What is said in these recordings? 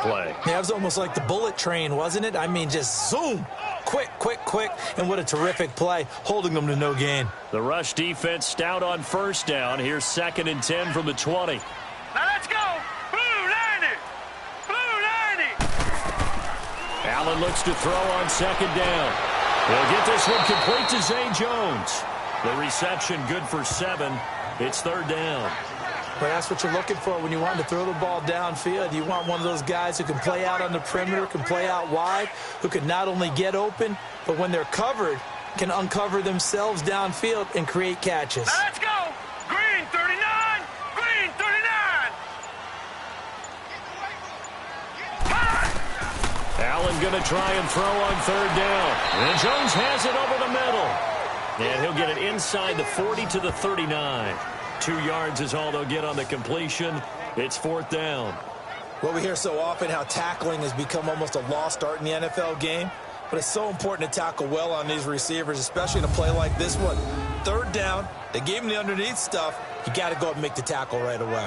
play. Yeah, it was almost like the bullet train, wasn't it? I mean, just zoom. Quick, quick, quick. And what a terrific play, holding them to no gain. The rush defense stout on first down. Here's 2nd and 10 from the 20. Now let's go. Blue 90. Blue 90. Allen looks to throw on 2nd down. He'll get this one complete to Zay Jones. The reception good for 7. It's 3rd down. Well, that's what you're looking for when you want to throw the ball downfield. You want one of those guys who can play out on the perimeter, can play out wide, who can not only get open, but when they're covered, can uncover themselves downfield and create catches. Now let's go. Green 39. Green 39. Allen going to try and throw on 3rd down. And Jones has it over the middle. And he'll get it inside the 40 to the 39. 2 yards is all they'll get on the completion. It's 4th down. Well, we hear so often how tackling has become almost a lost art in the NFL game. But it's so important to tackle well on these receivers, especially in a play like this one. 3rd down, they gave him the underneath stuff. You got to go up and make the tackle right away.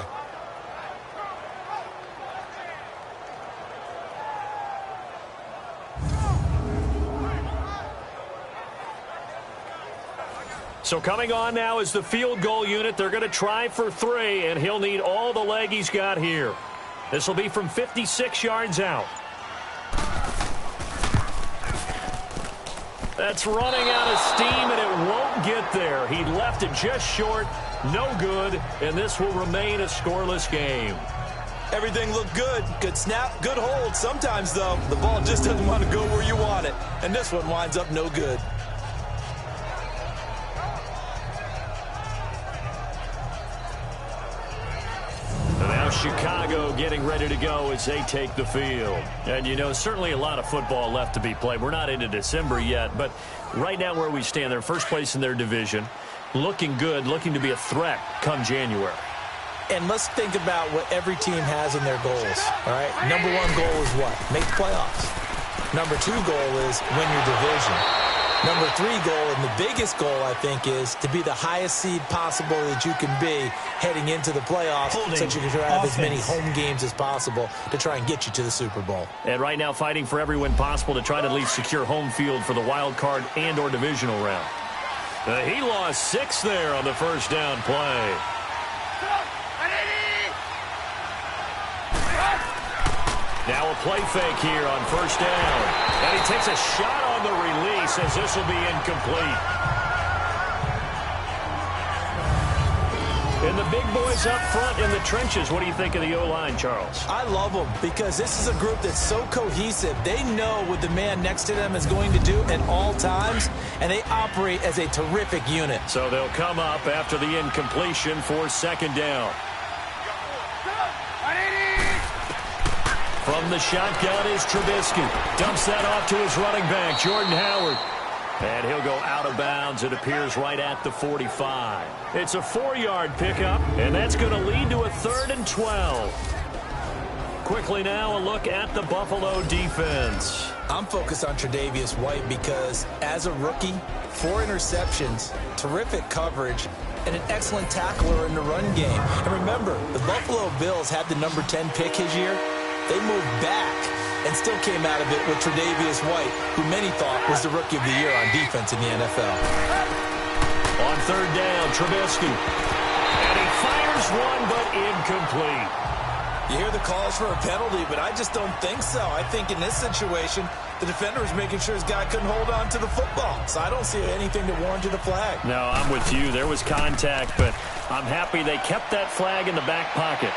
So coming on now is the field goal unit. They're going to try for 3, and he'll need all the leg he's got here. This will be from 56 yards out. That's running out of steam, and it won't get there. He left it just short, no good, and this will remain a scoreless game. Everything looked good. Good snap, good hold. Sometimes, though, the ball just doesn't want to go where you want it, and this one winds up no good. Now Chicago getting ready to go as they take the field. And, you know, certainly a lot of football left to be played. We're not into December yet, but right now where we stand, they're first place in their division, looking good, looking to be a threat come January. And let's think about what every team has in their goals, all right? Number 1 goal is what? Make the playoffs. Number 2 goal is win your division. Number 3 goal, and the biggest goal, I think, is to be the highest seed possible that you can be heading into the playoffs, so that you can have as many home games as possible to try and get you to the Super Bowl. And right now fighting for every win possible to try to at least secure home field for the wild card and or divisional round. He lost 6 there on the first down play. Now a play fake here on first down. And he takes a shot on the release as this will be incomplete. And the big boys up front in the trenches. What do you think of the O-line, Charles? I love them because this is a group that's so cohesive. They know what the man next to them is going to do at all times, and they operate as a terrific unit. So they'll come up after the incompletion for 2nd down. From the shotgun is Trubisky. Dumps that off to his running back, Jordan Howard. And he'll go out of bounds. It appears right at the 45. It's a 4-yard pickup, and that's going to lead to a 3rd and 12. Quickly now, a look at the Buffalo defense. I'm focused on Tre'Davious White because as a rookie, 4 interceptions, terrific coverage, and an excellent tackler in the run game. And remember, the Buffalo Bills had the number 10 pick his year. They moved back and still came out of it with Tre'Davious White, who many thought was the Rookie of the Year on defense in the NFL. On 3rd down, Trubisky. And he fires one, but incomplete. You hear the calls for a penalty, but I just don't think so. I think in this situation, the defender was making sure his guy couldn't hold on to the football. So I don't see anything that warranted a flag. No, I'm with you. There was contact, but I'm happy they kept that flag in the back pocket.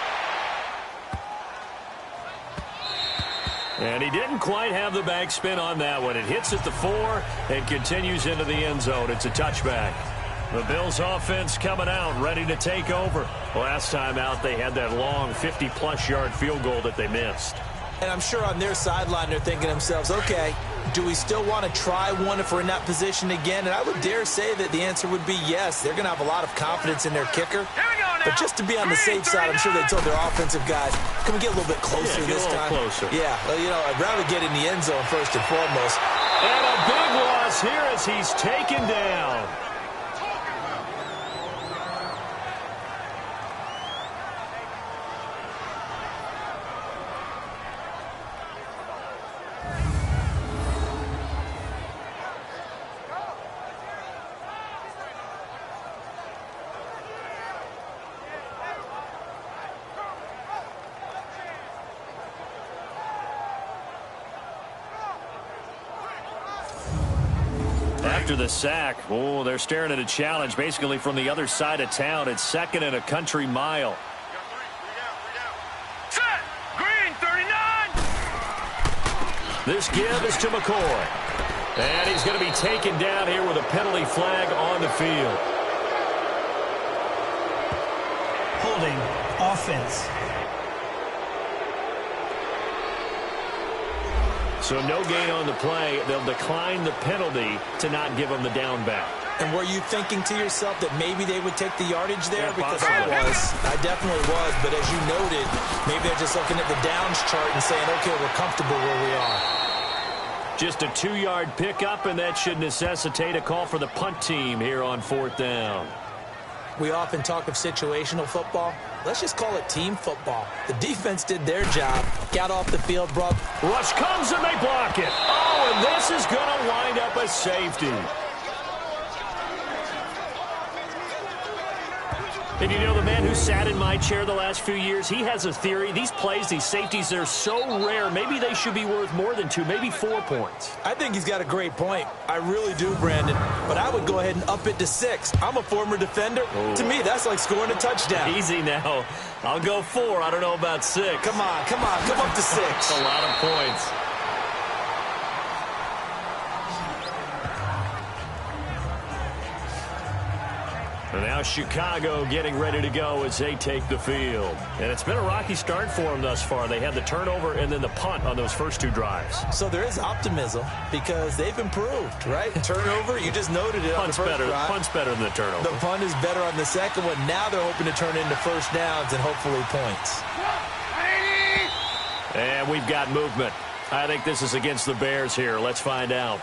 And he didn't quite have the backspin on that one. It hits at the 4 and continues into the end zone. It's a touchback. The Bills offense coming out, ready to take over. Last time out, they had that long 50-plus yard field goal that they missed. And I'm sure on their sideline, they're thinking to themselves, okay, do we still want to try one if we're in that position again? And I would dare say that the answer would be yes. They're going to have a lot of confidence in their kicker. But just to be on the safe side, I'm sure they told their offensive guys, can we get a little bit closer this time? Closer. Yeah, well, you know, I'd rather get in the end zone first and foremost. And a big loss here as he's taken down. after the sack. Oh, they're staring at a challenge basically from the other side of town. It's 2nd and a country mile. Set. Green 39. This give is to McCoy. And he's going to be taken down here with a penalty flag on the field. Holding offense. So no gain on the play. They'll decline the penalty to not give him the down back. And were you thinking to yourself that maybe they would take the yardage there? Yeah, because possibly. I was. I definitely was. But as you noted, maybe they're just looking at the downs chart and saying, okay, we're comfortable where we are. Just a 2-yard pickup, and that should necessitate a call for the punt team here on 4th down. We often talk of situational football. Let's just call it team football. The defense did their job, got off the field, brought... Rush comes, and they block it. Oh, and this is going to wind up a safety. And you know, the man who sat in my chair the last few years, he has a theory. These plays, these safeties, they're so rare. Maybe they should be worth more than 2, maybe 4 points. I think he's got a great point. I really do, Brandon. But I would go ahead and up it to 6. I'm a former defender. Oh. To me, that's like scoring a touchdown. Easy now. I'll go 4. I don't know about 6. Come on, come up to 6. That's a lot of points. And now Chicago getting ready to go as they take the field. And it's been a rocky start for them thus far. They had the turnover and then the punt on those first 2 drives. So there is optimism because they've improved, right? Turnover, you just noted it on the first drive. Punt's better than the turnover. The punt is better on the second one. Now they're hoping to turn into first downs and hopefully points. And we've got movement. I think this is against the Bears here. Let's find out.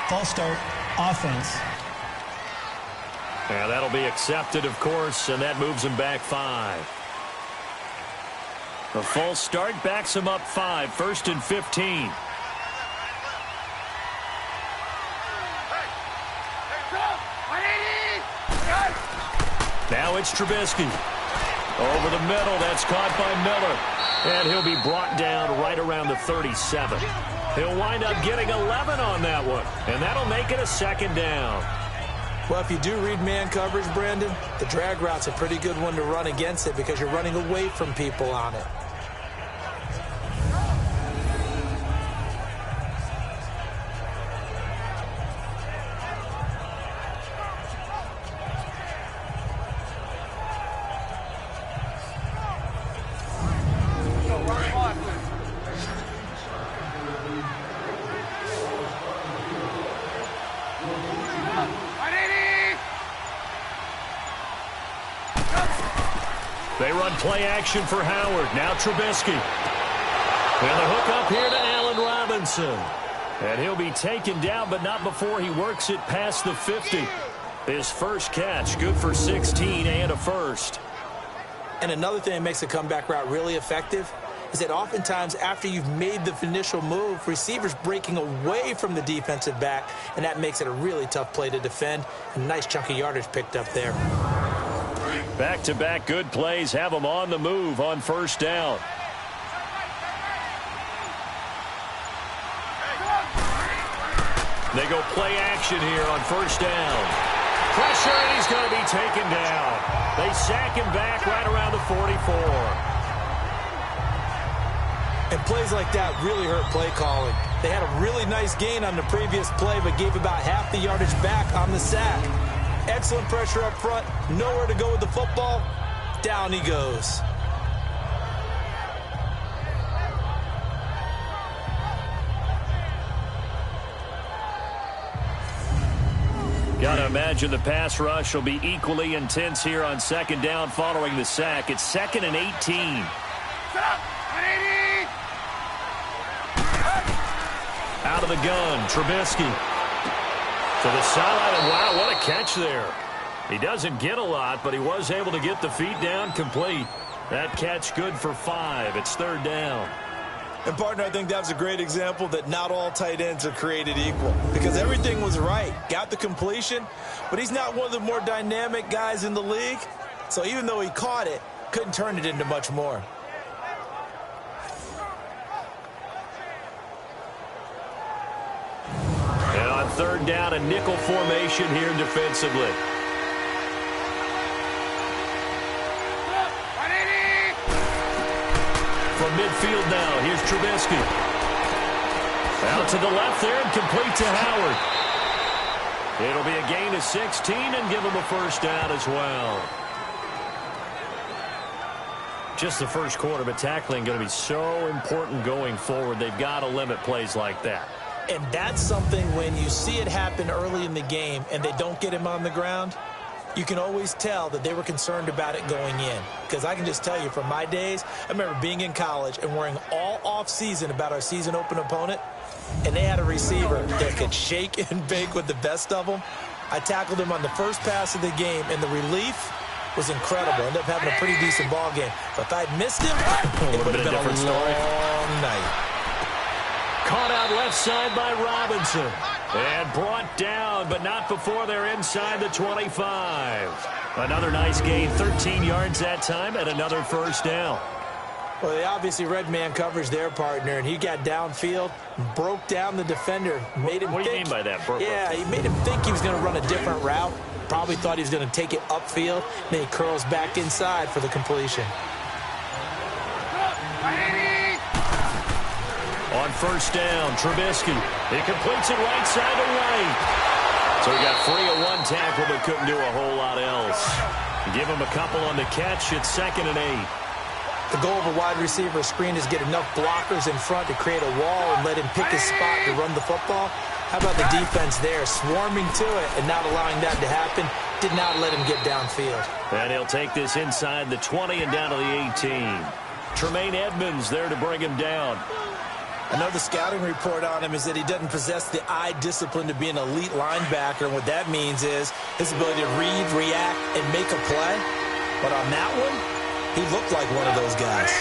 False start, offense. Yeah, that'll be accepted, of course, and that moves him back 5. A false start backs him up 5, 1st and 15. Now it's Trubisky. Over the middle, that's caught by Miller. And he'll be brought down right around the 37. He'll wind up getting 11 on that one, and that'll make it a 2nd down. Well, if you do read man coverage, Brandon, the drag route's a pretty good one to run against it because you're running away from people on it. They run play action for Howard. Now Trubisky. And the hook up here to Allen Robinson. And he'll be taken down, but not before he works it past the 50. His first catch, good for 16 and a first. And another thing that makes a comeback route really effective is that oftentimes after you've made the initial move, receivers breaking away from the defensive back, and that makes it a really tough play to defend. A nice chunk of yardage picked up there. Back-to-back good plays have them on the move on first down. They go play action here on first down. Pressure, and he's going to be taken down. They sack him back right around the 44. And plays like that really hurt play calling. They had a really nice gain on the previous play, but gave about half the yardage back on the sack. Excellent pressure up front. Nowhere to go with the football. Down he goes. Got to imagine the pass rush will be equally intense here on 2nd down following the sack. It's 2nd and 18. Out of the gun, Trubisky. To the sideline, and wow, what a catch there. He doesn't get a lot, but he was able to get the feet down complete. That catch good for 5. It's 3rd down. And, partner, I think that was a great example that not all tight ends are created equal. Because everything was right. Got the completion, but he's not one of the more dynamic guys in the league. So even though he caught it, couldn't turn it into much more. third down and nickel formation here defensively. From midfield now, here's Trubisky. Out to the left there and complete to Howard. It'll be a gain of 16 and give him a first down as well. Just the first quarter, but tackling going to be so important going forward. They've got to limit plays like that. And that's something when you see it happen early in the game and they don't get him on the ground, you can always tell that they were concerned about it going in. Because I can just tell you from my days, I remember being in college and worrying all off-season about our season open opponent, and they had a receiver that could shake and bake with the best of them. I tackled him on the first pass of the game, and the relief was incredible. Ended up having a pretty decent ball game. But if I'd missed him, it would have been a long night. Caught out left side by Robinson. And brought down, but not before they're inside the 25. Another nice gain, 13 yards that time, and another first down. Well, they obviously read man coverage their partner, and he got downfield, broke down the defender, made him What do you think. mean by that, Brooke? Yeah, he made him think he was going to run a different route. Probably thought he was going to take it upfield. Then he curls back inside for the completion. On first down, Trubisky. He completes it right side to right. So he got free of one tackle, but couldn't do a whole lot else. Give him a couple on the catch. It's 2nd and 8. The goal of a wide receiver screen is get enough blockers in front to create a wall and let him pick his spot to run the football. How about the defense there, swarming to it and not allowing that to happen? Did not let him get downfield. And he'll take this inside the 20 and down to the 18. Tremaine Edmonds there to bring him down. I know the scouting report on him is that he doesn't possess the eye discipline to be an elite linebacker, and what that means is his ability to read, react, and make a play. But on that one, he looked like one of those guys.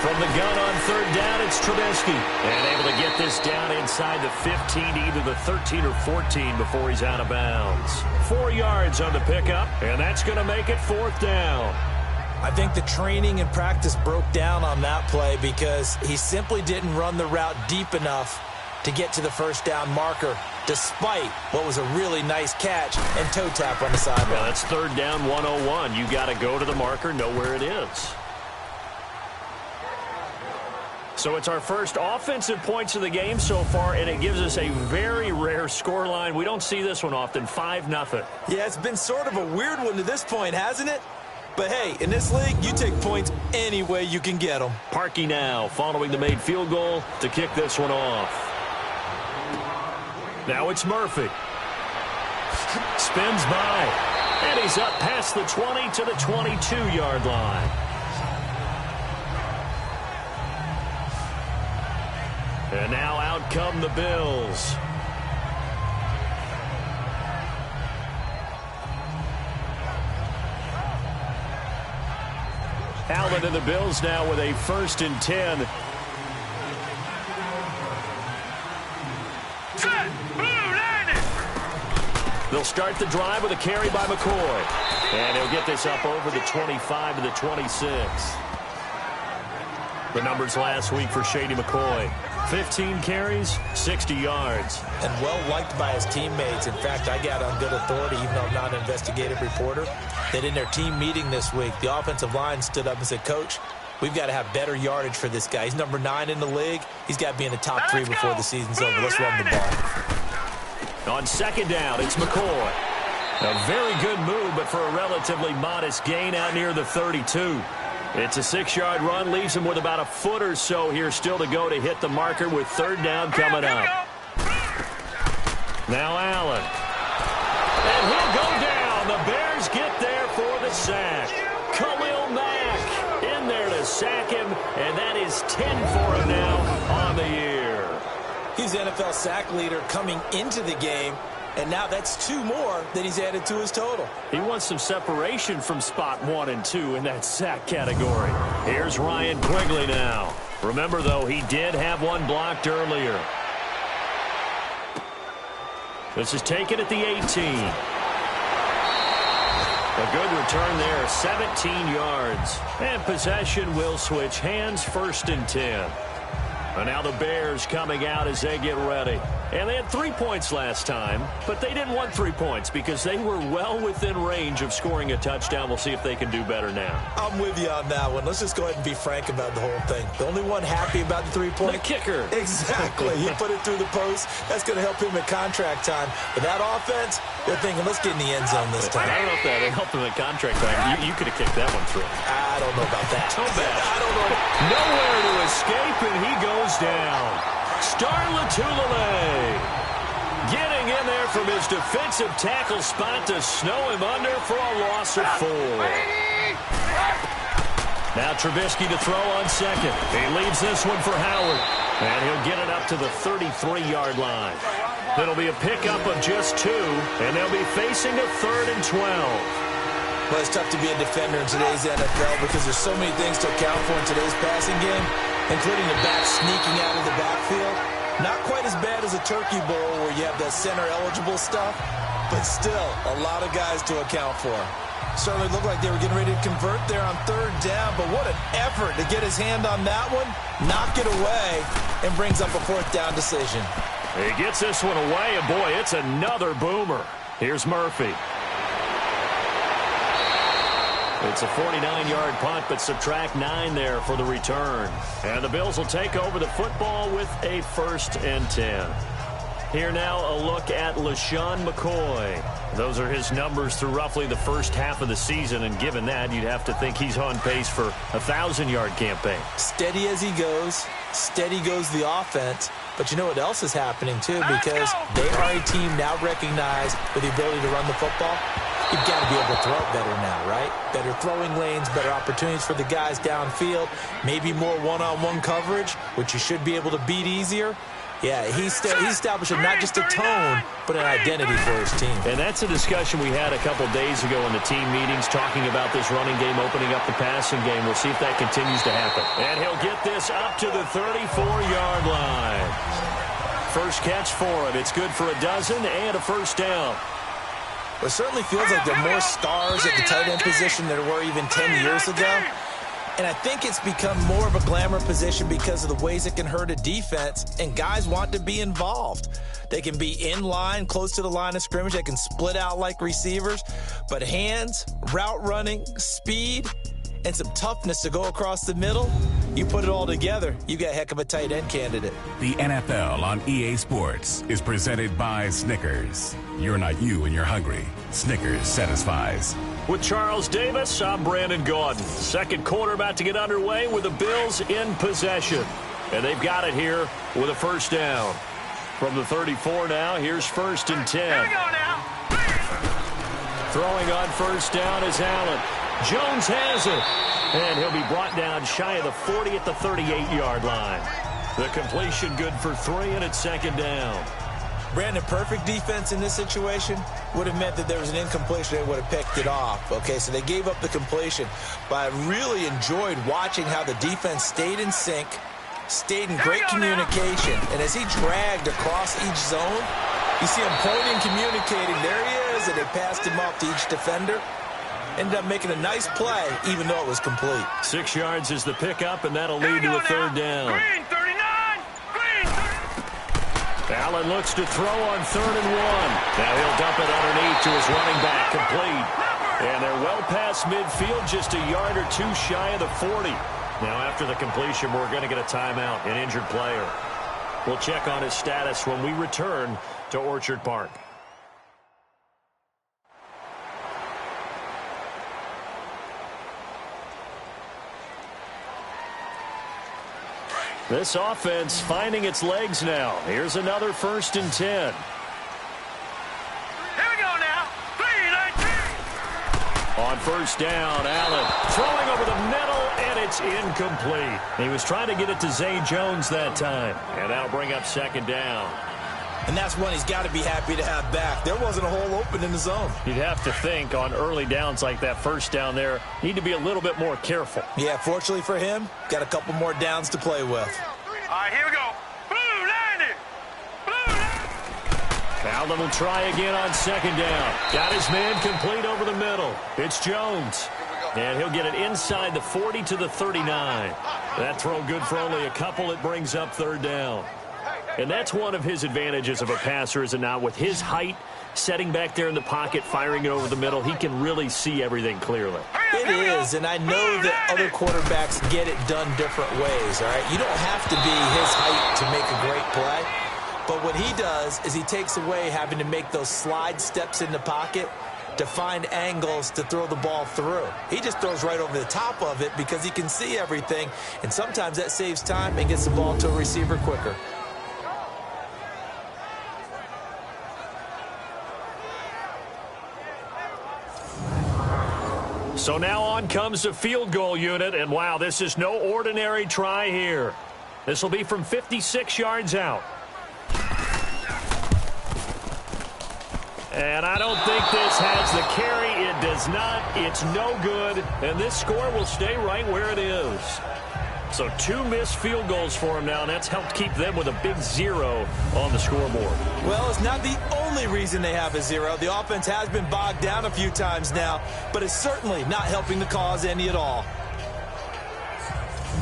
From the gun on third down, it's Trubisky. And able to get this down inside the 15, either the 13 or 14 before he's out of bounds. 4 yards on the pickup, and that's going to make it 4th down. I think the training and practice broke down on that play because he simply didn't run the route deep enough to get to the first down marker, despite what was a really nice catch and toe tap on the sideline. Well, that's 3rd down 101. You got to go to the marker, know where it is. So it's our first offensive points of the game so far, and it gives us a very rare scoreline. We don't see this one often, 5-0. Yeah, it's been sort of a weird one to this point, hasn't it? But, hey, in this league, you take points any way you can get them. Parkey now following the made field goal to kick this one off. Now it's Murphy. Spins by. And he's up past the 20 to the 22-yard line. And now out come the Bills. Allen and the Bills now with a 1st and 10. They'll start the drive with a carry by McCoy. And he'll get this up over the 25 to the 26. The numbers last week for Shady McCoy. 15 carries, 60 yards. And well-liked by his teammates. In fact, I got on good authority, even though I'm not an investigative reporter, that in their team meeting this week, the offensive line stood up and said, Coach, we've got to have better yardage for this guy. He's number 9 in the league. He's got to be in the top 3 before the season's over. Let's run the ball. On 2nd down, it's McCoy. A very good move, but for a relatively modest gain out near the 32. It's a 6-yard run, leaves him with about a foot or so here still to go to hit the marker with 3rd down coming up. Now Allen. And he'll go down. The Bears get there for the sack. Khalil Mack in there to sack him, and that is 10 for him now on the year. He's the NFL sack leader coming into the game, and now that's 2 more that he's added to his total. He wants some separation from spot 1 and 2 in that sack category. Here's Ryan Quigley now. Remember, though, he did have one blocked earlier. This is taken at the 18. A good return there, 17 yards. And possession will switch hands, 1st and 10. And now the Bears coming out as they get ready. And they had 3 points last time, but they didn't want 3 points because they were well within range of scoring a touchdown. We'll see if they can do better now. I'm with you on that one. Let's just go ahead and be frank about the whole thing. The only one happy about the 3-point? The kicker. Exactly. He put it through the post. That's going to help him at contract time. But that offense, they're thinking, let's get in the end zone this time. I don't know if that helped him at contract time. You could have kicked that one through. I don't know about that. So bad. I don't know. Nowhere to escape, and he goes down. Starlatulele getting in there from his defensive tackle spot to snow him under for a loss of 4. Now Trubisky to throw on second. He leaves this one for Howard, and he'll get it up to the 33-yard line. It'll be a pickup of just 2, and they'll be facing a 3rd and 12. Well, it's tough to be a defender in today's NFL because there's so many things to account for in today's passing game, including the back sneaking out of the backfield. Not quite as bad as a turkey bowl where you have that center-eligible stuff, but still a lot of guys to account for. Certainly looked like they were getting ready to convert there on 3rd down, but what an effort to get his hand on that one, knock it away, and brings up a 4th down decision. He gets this one away, and boy, it's another boomer. Here's Murphy. It's a 49-yard punt, but subtract 9 there for the return. And the Bills will take over the football with a 1st and 10. Here now a look at LaShawn McCoy. Those are his numbers through roughly the first half of the season, and given that, you'd have to think he's on pace for a 1,000-yard campaign. Steady as he goes, steady goes the offense. But you know what else is happening, too, because they are a team now recognized with the ability to run the football. You've got to be able to throw it better now, right? Better throwing lanes, better opportunities for the guys downfield, maybe more one-on-one coverage, which you should be able to beat easier. Yeah, he's establishing not just a tone, but an identity for his team. And that's a discussion we had a couple days ago in the team meetings, talking about this running game opening up the passing game. We'll see if that continues to happen. And he'll get this up to the 34-yard line. First catch for him. It's good for a dozen and a 1st down. Well, it certainly feels like there are more stars at the tight end position than there were even 10 years ago. And I think it's become more of a glamour position because of the ways it can hurt a defense, and guys want to be involved. They can be in line, close to the line of scrimmage. They can split out like receivers. But hands, route running, speed, and some toughness to go across the middle, you put it all together, you got a heck of a tight end candidate. The NFL on EA Sports is presented by Snickers. You're not you when you're hungry. Snickers satisfies. With Charles Davis, I'm Brandon Gaudin. Second quarter about to get underway with the Bills in possession. And they've got it here with a 1st down. From the 34 now, here's 1st and 10. Here we go now. Throwing on 1st down is Allen. Jones has it. And he'll be brought down shy of the 40 at the 38-yard line. The completion good for 3, and it's 2nd down. Brandon, perfect defense in this situation would have meant that there was an incompletion. They would have picked it off. Okay, so they gave up the completion. But I really enjoyed watching how the defense stayed in sync, stayed in great communication. And as he dragged across each zone, you see him pointing, communicating. There he is, and they passed him off to each defender. Ended up making a nice play, even though it was complete. 6 yards is the pickup, and that'll lead to a 3rd down. Green, 39. Green, 30. Allen looks to throw on 3rd and 1. Now he'll dump it underneath to his running back, complete. And they're well past midfield, just a yard or 2 shy of the 40. Now after the completion, we're going to get a timeout, an injured player. We'll check on his status when we return to Orchard Park. This offense finding its legs now. Here's another 1st and 10. Here we go now. 3-19. On 1st down, Allen throwing over the middle, and it's incomplete. He was trying to get it to Zay Jones that time, and that'll bring up 2nd down. And that's one he's got to be happy to have back. There wasn't a hole open in the zone. You'd have to think on early downs like that 1st down there, need to be a little bit more careful. Yeah, fortunately for him, got a couple more downs to play with. All right, here we go. Blue 90. Blue 90. Allen will try again on 2nd down. Got his man complete over the middle. It's Jones. And he'll get it inside the 40 to the 39. That throw good for only a couple. It brings up third down. And that's one of his advantages of a passer, is it not? With his height, setting back there in the pocket, firing it over the middle, he can really see everything clearly. It is, and I know that other quarterbacks get it done different ways, all right? You don't have to be his height to make a great play. But what he does is he takes away having to make those slide steps in the pocket to find angles to throw the ball through. He just throws right over the top of it because he can see everything, and sometimes that saves time and gets the ball to a receiver quicker. So now on comes the field goal unit, and wow, this is no ordinary try here. This will be from 56 yards out. And I don't think this has the carry. It does not. It's no good. And this score will stay right where it is. So 2 missed field goals for him now, and that's helped keep them with a big 0 on the scoreboard. Well, it's not the only reason they have a 0. The offense has been bogged down a few times now, but it's certainly not helping the cause any at all.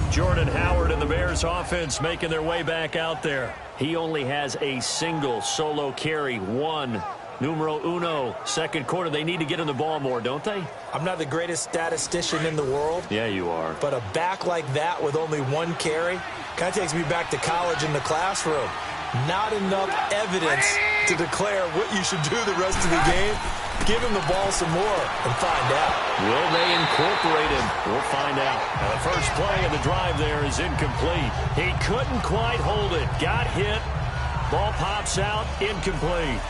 Jordan Howard and the Bears offense making their way back out there. He only has a single solo carry, 1. Numero uno, second quarter. They need to get him the ball more, don't they? I'm not the greatest statistician in the world. Yeah, you are. But a back like that with only 1 carry kind of takes me back to college in the classroom. Not enough evidence to declare what you should do the rest of the game. Give him the ball some more and find out. Will they incorporate him? We'll find out. Now, the first play of the drive there is incomplete. He couldn't quite hold it. Got hit. Ball pops out. Incomplete.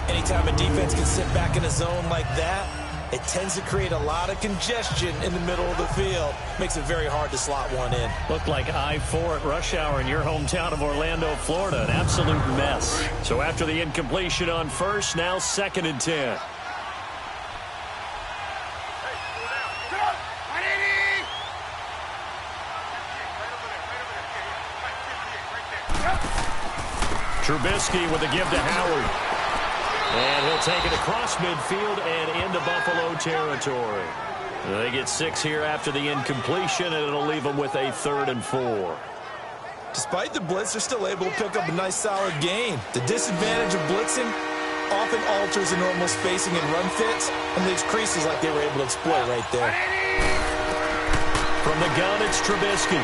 Anytime a defense can sit back in a zone like that, it tends to create a lot of congestion in the middle of the field. Makes it very hard to slot one in. Looked like I-4 at rush hour in your hometown of Orlando, Florida. An absolute mess. So after the incompletion on first, now 2nd and 10. Trubisky with a give to Howard. And he'll take it across midfield and into Buffalo territory. They get 6 here after the incompletion, and it'll leave them with a 3rd and 4. Despite the blitz, they're still able to pick up a nice, solid gain. The disadvantage of blitzing often alters the normal spacing and run fits and leaves creases like they were able to exploit right there. From the gun, it's Trubisky.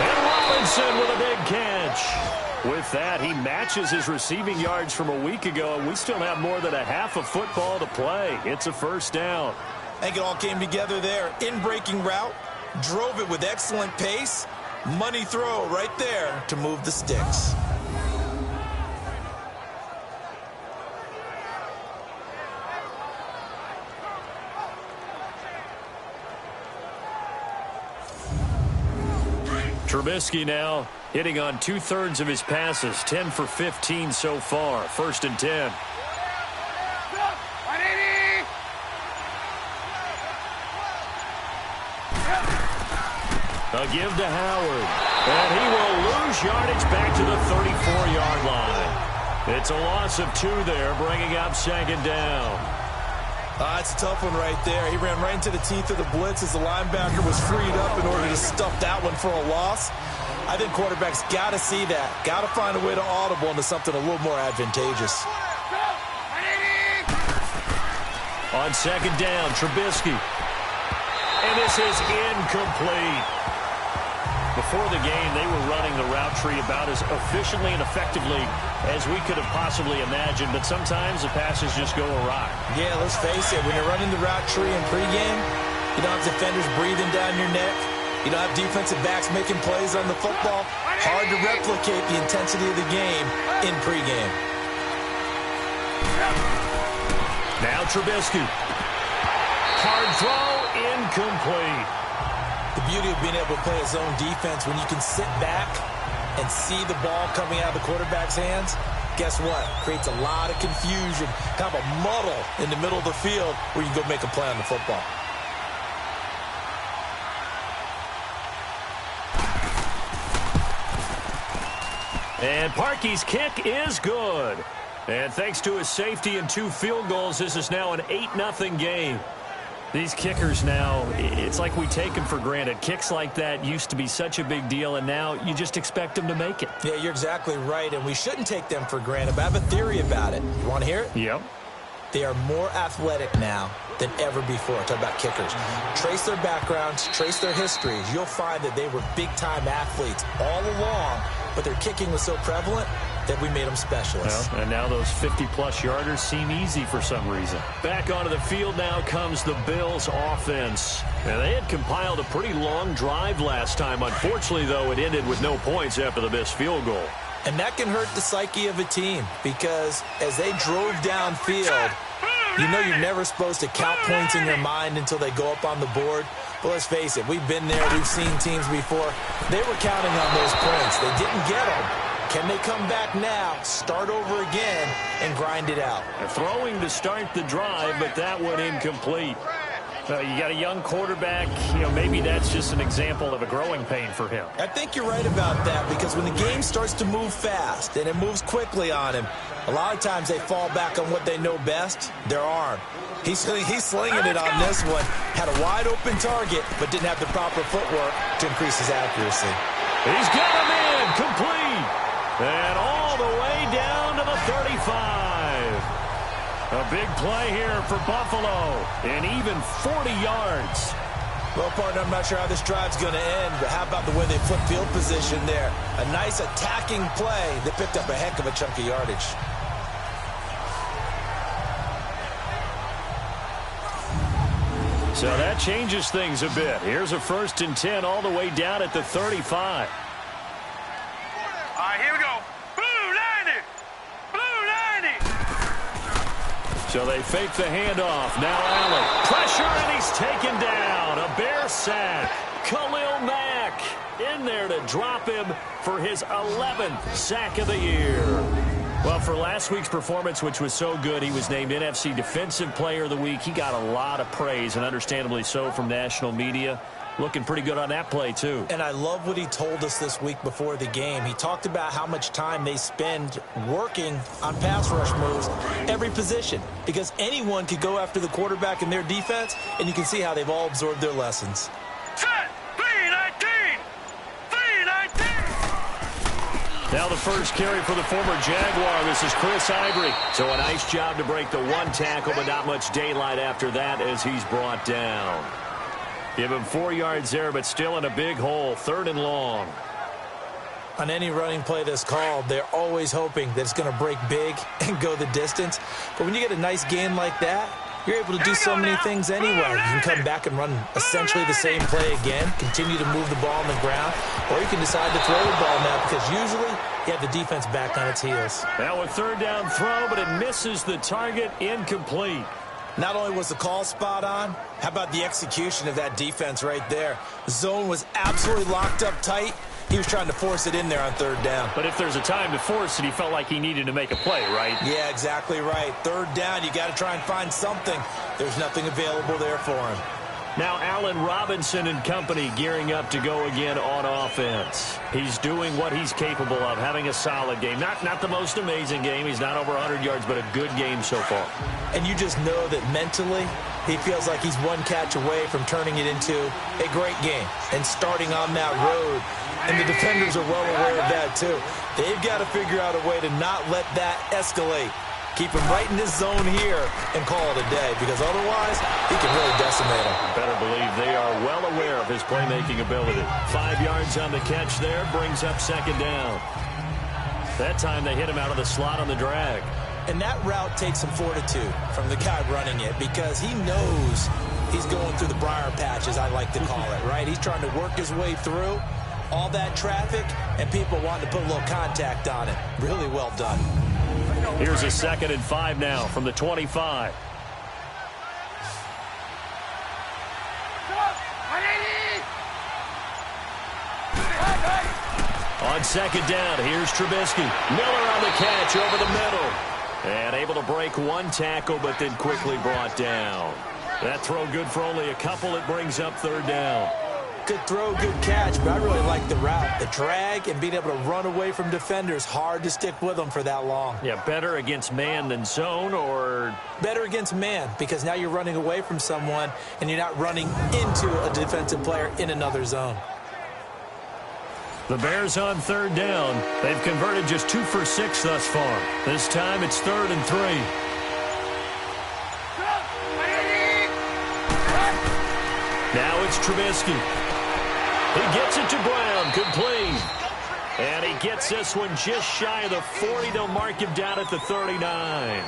And Robinson with a big catch. With that, he matches his receiving yards from a week ago, and we still have more than a half of football to play. It's a first down. I think it all came together there. In-breaking route, drove it with excellent pace. Money throw right there to move the sticks. Trubisky now hitting on 2/3 of his passes, 10 for 15 so far. 1st and 10. A give to Howard. And he will lose yardage back to the 34-yard line. It's a loss of 2 there, bringing up 2nd down. It's a tough one right there. He ran right into the teeth of the blitz as the linebacker was freed up in order to stuff that one for a loss. I think quarterbacks got to see that. Got to find a way to audible into something a little more advantageous. On 2nd down, Trubisky. And this is incomplete. Before the game, they were running the route tree about as efficiently and effectively as we could have possibly imagined, but sometimes the passes just go awry. Yeah, let's face it. When you're running the route tree in pregame, you don't have defenders breathing down your neck. You don't have defensive backs making plays on the football. Hard to replicate the intensity of the game in pregame. Now Trubisky. Hard throw, incomplete. The beauty of being able to play a zone defense when you can sit back and see the ball coming out of the quarterback's hands, guess what? Creates a lot of confusion, kind of a muddle in the middle of the field where you can go make a play on the football. And Parkey's kick is good. And thanks to his safety and 2 field goals, this is now an 8-0 game. These kickers now, it's like we take them for granted. Kicks like that used to be such a big deal, and now you just expect them to make it. Yeah, you're exactly right, and we shouldn't take them for granted, but I have a theory about it. You want to hear it? Yep. They are more athletic now than ever before. Talk about kickers. Trace their backgrounds, trace their histories. You'll find that they were big-time athletes all along, but their kicking was so prevalent that we made them specialists. Well, and now those 50-plus yarders seem easy for some reason. Back onto the field now comes the Bills offense. Now, they had compiled a pretty long drive last time. Unfortunately, though, it ended with no points after the missed field goal. And that can hurt the psyche of a team because as they drove downfield, you know you're never supposed to count points in your mind until they go up on the board. But let's face it, we've been there. We've seen teams before. They were counting on those points. They didn't get them. Can they come back now, start over again, and grind it out? Throwing to start the drive, but that one incomplete. You got a young quarterback. Maybe that's just an example of a growing pain for him. I think you're right about that because when the game starts to move fast and it moves quickly on him, a lot of times they fall back on what they know best, their arm. He's slinging it on this one. Had a wide-open target, but didn't have the proper footwork to increase his accuracy. He's got him in, complete. And all the way down to the 35. A big play here for Buffalo, and even 40 yards. Well, partner, I'm not sure how this drive's going to end, but how about the way they flip field position there? A nice attacking play that picked up a heck of a chunk of yardage. So that changes things a bit. Here's a 1st and 10 all the way down at the 35. All right, here we go. Blue 90. Blue 90. So they fake the handoff. Now Allen. Pressure, and he's taken down. A Bear sack. Khalil Mack in there to drop him for his 11th sack of the year. Well, for last week's performance, which was so good, he was named NFC Defensive Player of the Week. He got a lot of praise, and understandably so, from national media. Looking pretty good on that play, too. And I love what he told us this week before the game. He talked about how much time they spend working on pass rush moves, every position, because anyone could go after the quarterback in their defense, and you can see how they've all absorbed their lessons. Set. 319. 319. Now the first carry for the former Jaguar. This is Chris Ivory. So a nice job to break the one tackle, but not much daylight after that as he's brought down. Give him 4 yards there, but still in a big hole. 3rd and long. On any running play that's called, they're always hoping that it's going to break big and go the distance. But when you get a nice gain like that, you're able to do so many things anyway. You can come back and run essentially the same play again, continue to move the ball on the ground, or you can decide to throw the ball now because usually you have the defense back on its heels. Now a 3rd down throw, but it misses the target, incomplete. Not only was the call spot on, how about the execution of that defense right there? The zone was absolutely locked up tight. He was trying to force it in there on 3rd down. But if there's a time to force it, he felt like he needed to make a play, right? Yeah, exactly right. 3rd down, you got to try and find something. There's nothing available there for him. Now Allen Robinson and company gearing up to go again on offense. He's doing what he's capable of, having a solid game. Not the most amazing game. He's not over 100 yards, but a good game so far. And you just know that mentally, he feels like he's one catch away from turning it into a great game and starting on that road. And the defenders are well aware of that, too. They've got to figure out a way to not let that escalate. Keep him right in this zone here and call it a day, because otherwise he can really decimate him. Better believe they are well aware of his playmaking ability. 5 yards on the catch there, brings up 2nd down. That time they hit him out of the slot on the drag. And that route takes some fortitude from the guy running it, because he knows he's going through the briar patch, as I like to call it, right? He's trying to work his way through all that traffic, and people want to put a little contact on it. Really well done. Here's a 2nd and 5 now from the 25. On 2nd down, here's Trubisky. Miller on the catch over the middle. And able to break one tackle, but then quickly brought down. That throw good for only a couple. It brings up 3rd down. Good throw, good catch, but I really like the route. The drag and being able to run away from defenders, hard to stick with them for that long. Yeah, better against man than zone, or? Better against man, because now you're running away from someone and you're not running into a defensive player in another zone. The Bears on third down. They've converted just 2 for 6 thus far. This time it's 3rd and 3. Now it's Trubisky. He gets it to Brown, complete. And he gets this one just shy of the 40. They'll mark him down at the 39.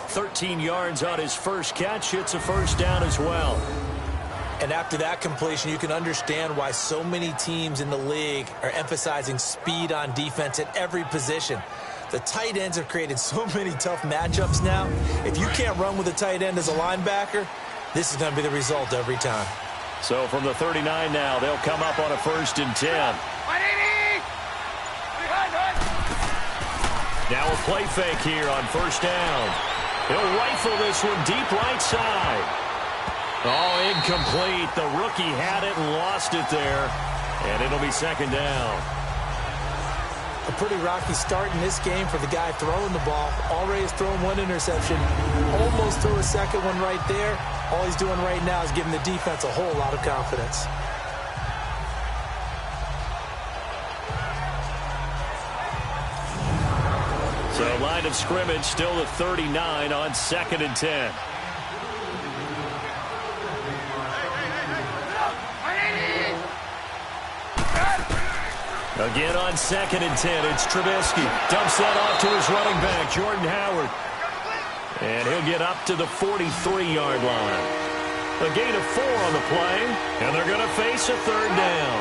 13 yards on his first catch. It's a first down as well. And after that completion, you can understand why so many teams in the league are emphasizing speed on defense at every position. The tight ends have created so many tough matchups now. If you can't run with a tight end as a linebacker, this is going to be the result every time. So from the 39 now, they'll come up on a 1st and 10. Now a play fake here on 1st down. He'll rifle this one deep right side. Oh, incomplete. The rookie had it and lost it there. And it'll be 2nd down. A pretty rocky start in this game for the guy throwing the ball. Already has thrown 1 interception. Almost threw a second one right there. All he's doing right now is giving the defense a whole lot of confidence. So line of scrimmage still the 39 on 2nd and 10. Again on 2nd and 10, it's Trubisky. Dumps that off to his running back, Jordan Howard. And he'll get up to the 43-yard line. A gain of 4 on the play, and they're going to face a 3rd down.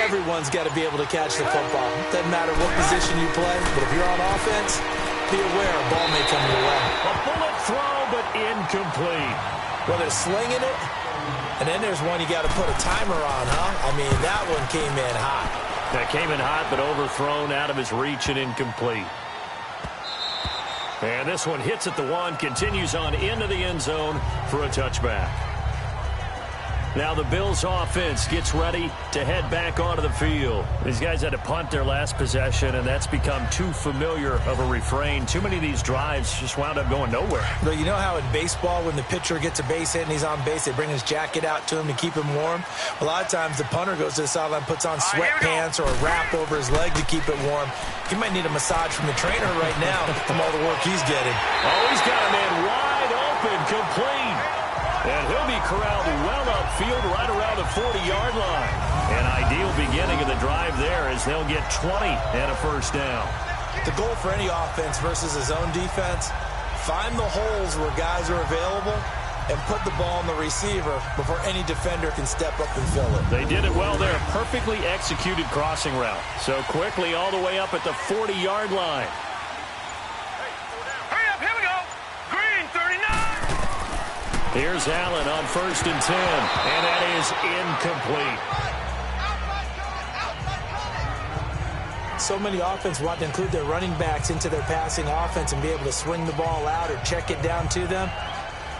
Everyone's got to be able to catch the football. Doesn't matter what position you play, but if you're on offense, be aware a ball may come your way. A bullet throw, but incomplete. Well, they're slinging it, and then there's one you got to put a timer on, huh? I mean, that one came in hot. That came in hot, but overthrown out of his reach and incomplete. And this one hits at the 1, continues on into the end zone for a touchback. Now the Bills offense gets ready to head back onto the field. These guys had to punt their last possession, and that's become too familiar of a refrain. Too many of these drives just wound up going nowhere. But you know how in baseball, when the pitcher gets a base hit and he's on base, they bring his jacket out to him to keep him warm? A lot of times the punter goes to the sideline, puts on sweatpants or a wrap over his leg to keep it warm. He might need a massage from the trainer right now from all the work he's getting. Oh, he's got a man wide open, complete. And he'll be corralled well upfield right around the 40-yard line. An ideal beginning of the drive there as they'll get 20 and a first down. The goal for any offense versus a zone defense, find the holes where guys are available and put the ball on the receiver before any defender can step up and fill it. They did it well there. Perfectly executed crossing route. So quickly all the way up at the 40-yard line. Hurry up, here we go. Green, 39. Here's Allen on 1st and 10, and that is incomplete. So many offenses want to include their running backs into their passing offense and be able to swing the ball out or check it down to them.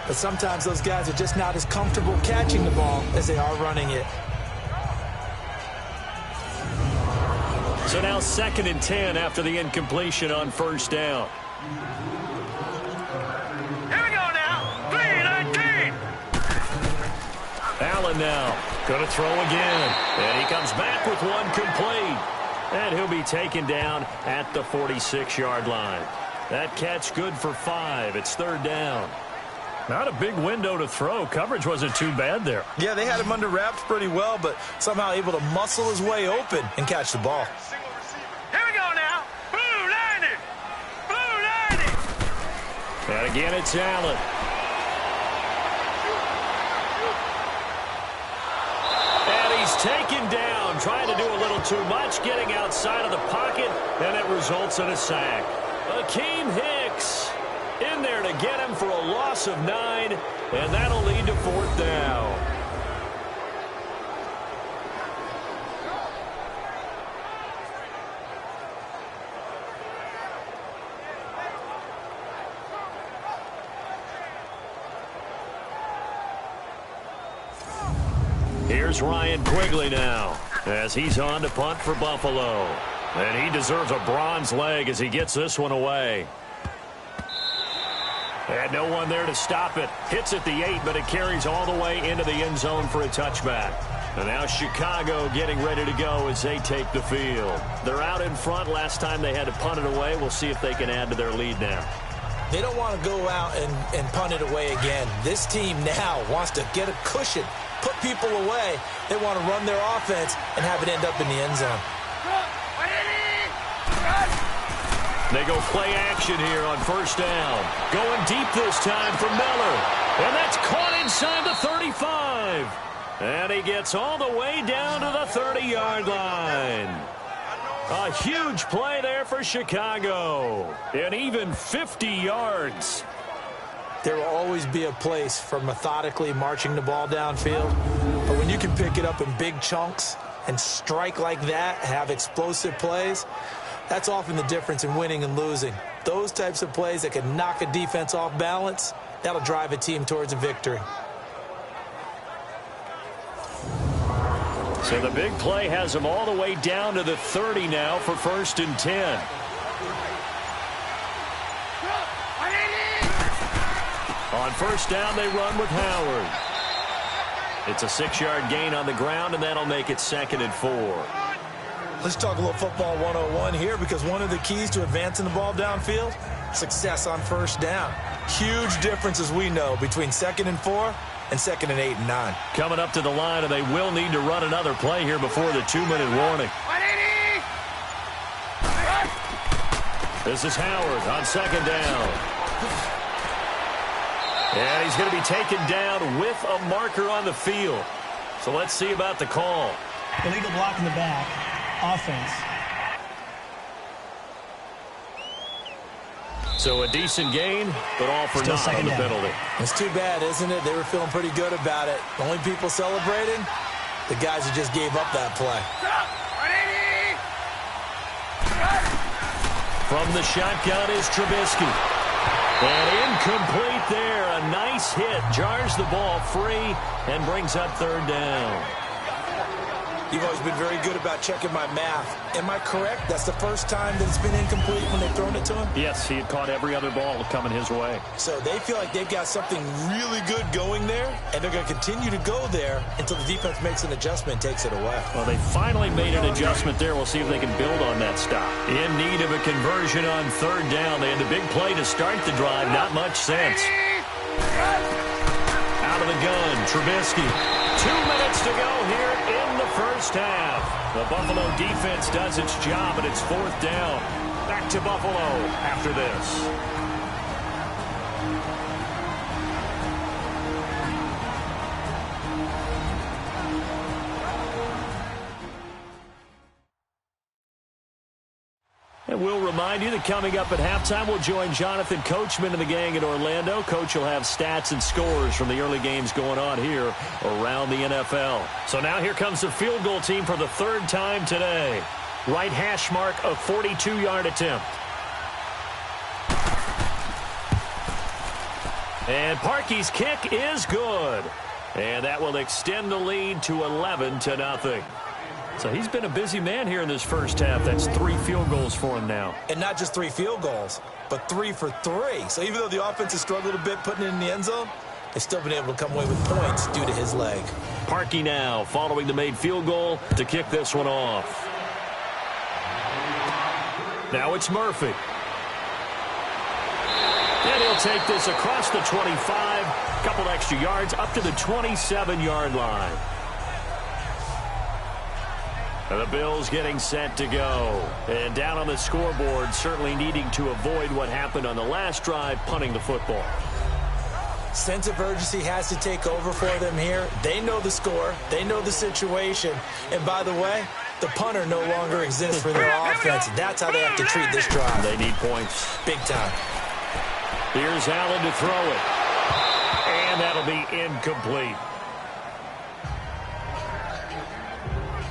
But sometimes those guys are just not as comfortable catching the ball as they are running it. So now 2nd and 10 after the incompletion on 1st down. Allen now going to throw again. And he comes back with one complete. And he'll be taken down at the 46-yard line. That catch good for 5. It's 3rd down. Not a big window to throw. Coverage wasn't too bad there. Yeah, they had him under wraps pretty well, but somehow able to muscle his way open and catch the ball. Here we go now. Blue 90. Blue 90. And again, it's Allen. Taken down, trying to do a little too much, getting outside of the pocket, and it results in a sack. Akeem Hicks in there to get him for a loss of 9, and that'll lead to 4th down. Here's Ryan Quigley now as he's on to punt for Buffalo. And he deserves a bronze leg as he gets this one away. And no one there to stop it. Hits at the 8, but it carries all the way into the end zone for a touchback. And now Chicago getting ready to go as they take the field. They're out in front. Last time they had to punt it away. We'll see if they can add to their lead now. They don't want to go out and punt it away again. This team now wants to get a cushion, put people away. They want to run their offense and have it end up in the end zone. They go play action here on first down. Going deep this time for Miller. And that's caught inside the 35. And he gets all the way down to the 30-yard line. A huge play there for Chicago. And even 50 yards. There will always be a place for methodically marching the ball downfield. But when you can pick it up in big chunks and strike like that, have explosive plays, that's often the difference in winning and losing. Those types of plays that can knock a defense off balance, that'll drive a team towards a victory. So the big play has them all the way down to the 30 now for 1st and 10. On first down, they run with Howard. It's a 6-yard gain on the ground, and that'll make it 2nd and 4. Let's talk a little football 101 here, because one of the keys to advancing the ball downfield, success on first down. Huge difference, as we know, between 2nd and 4 and 2nd and 8 and 9. Coming up to the line, and they will need to run another play here before the 2-minute warning. This is Howard on 2nd down. And he's going to be taken down with a marker on the field. So let's see about the call. Illegal block in the back. Offense. So a decent gain, but all for Still naught on the second down. penalty. It's too bad, isn't it? They were feeling pretty good about it. The only people celebrating, the guys who just gave up that play. From the shotgun is Trubisky. And incomplete there. A nice hit. Jars the ball free and brings up 3rd down. You've always been very good about checking my math. Am I correct? That's the first time that it's been incomplete when they've thrown it to him? Yes, he had caught every other ball coming his way. So they feel like they've got something really good going there, and they're going to continue to go there until the defense makes an adjustment and takes it away. Well, they finally made an adjustment there. We'll see if they can build on that stop. In need of a conversion on 3rd down. They had the big play to start the drive. Not much sense. Out of the gun, Trubisky. 2 minutes to go here in the first half. The Buffalo defense does its job, and it's 4th down. Back to Buffalo after this. And we'll remind you that coming up at halftime, we'll join Jonathan Coachman and the gang in Orlando. Coach will have stats and scores from the early games going on here around the NFL. So now here comes the field goal team for the 3rd time today. Right hash mark, a 42-yard attempt. And Parkey's kick is good. And that will extend the lead to 11-0. So he's been a busy man here in this first half. That's 3 field goals for him now. And not just 3 field goals, but 3 for 3. So even though the offense has struggled a bit putting it in the end zone, they've still been able to come away with points due to his leg. Parkey now following the made field goal to kick this one off. Now it's Murphy. And he'll take this across the 25, couple extra yards up to the 27-yard line. And the Bills getting set to go. And down on the scoreboard, certainly needing to avoid what happened on the last drive, punting the football. Sense of urgency has to take over for them here. They know the score. They know the situation. And by the way, the punter no longer exists for their offense. That's how they have to treat this drive. They need points. Big time. Here's Allen to throw it. And that'll be incomplete.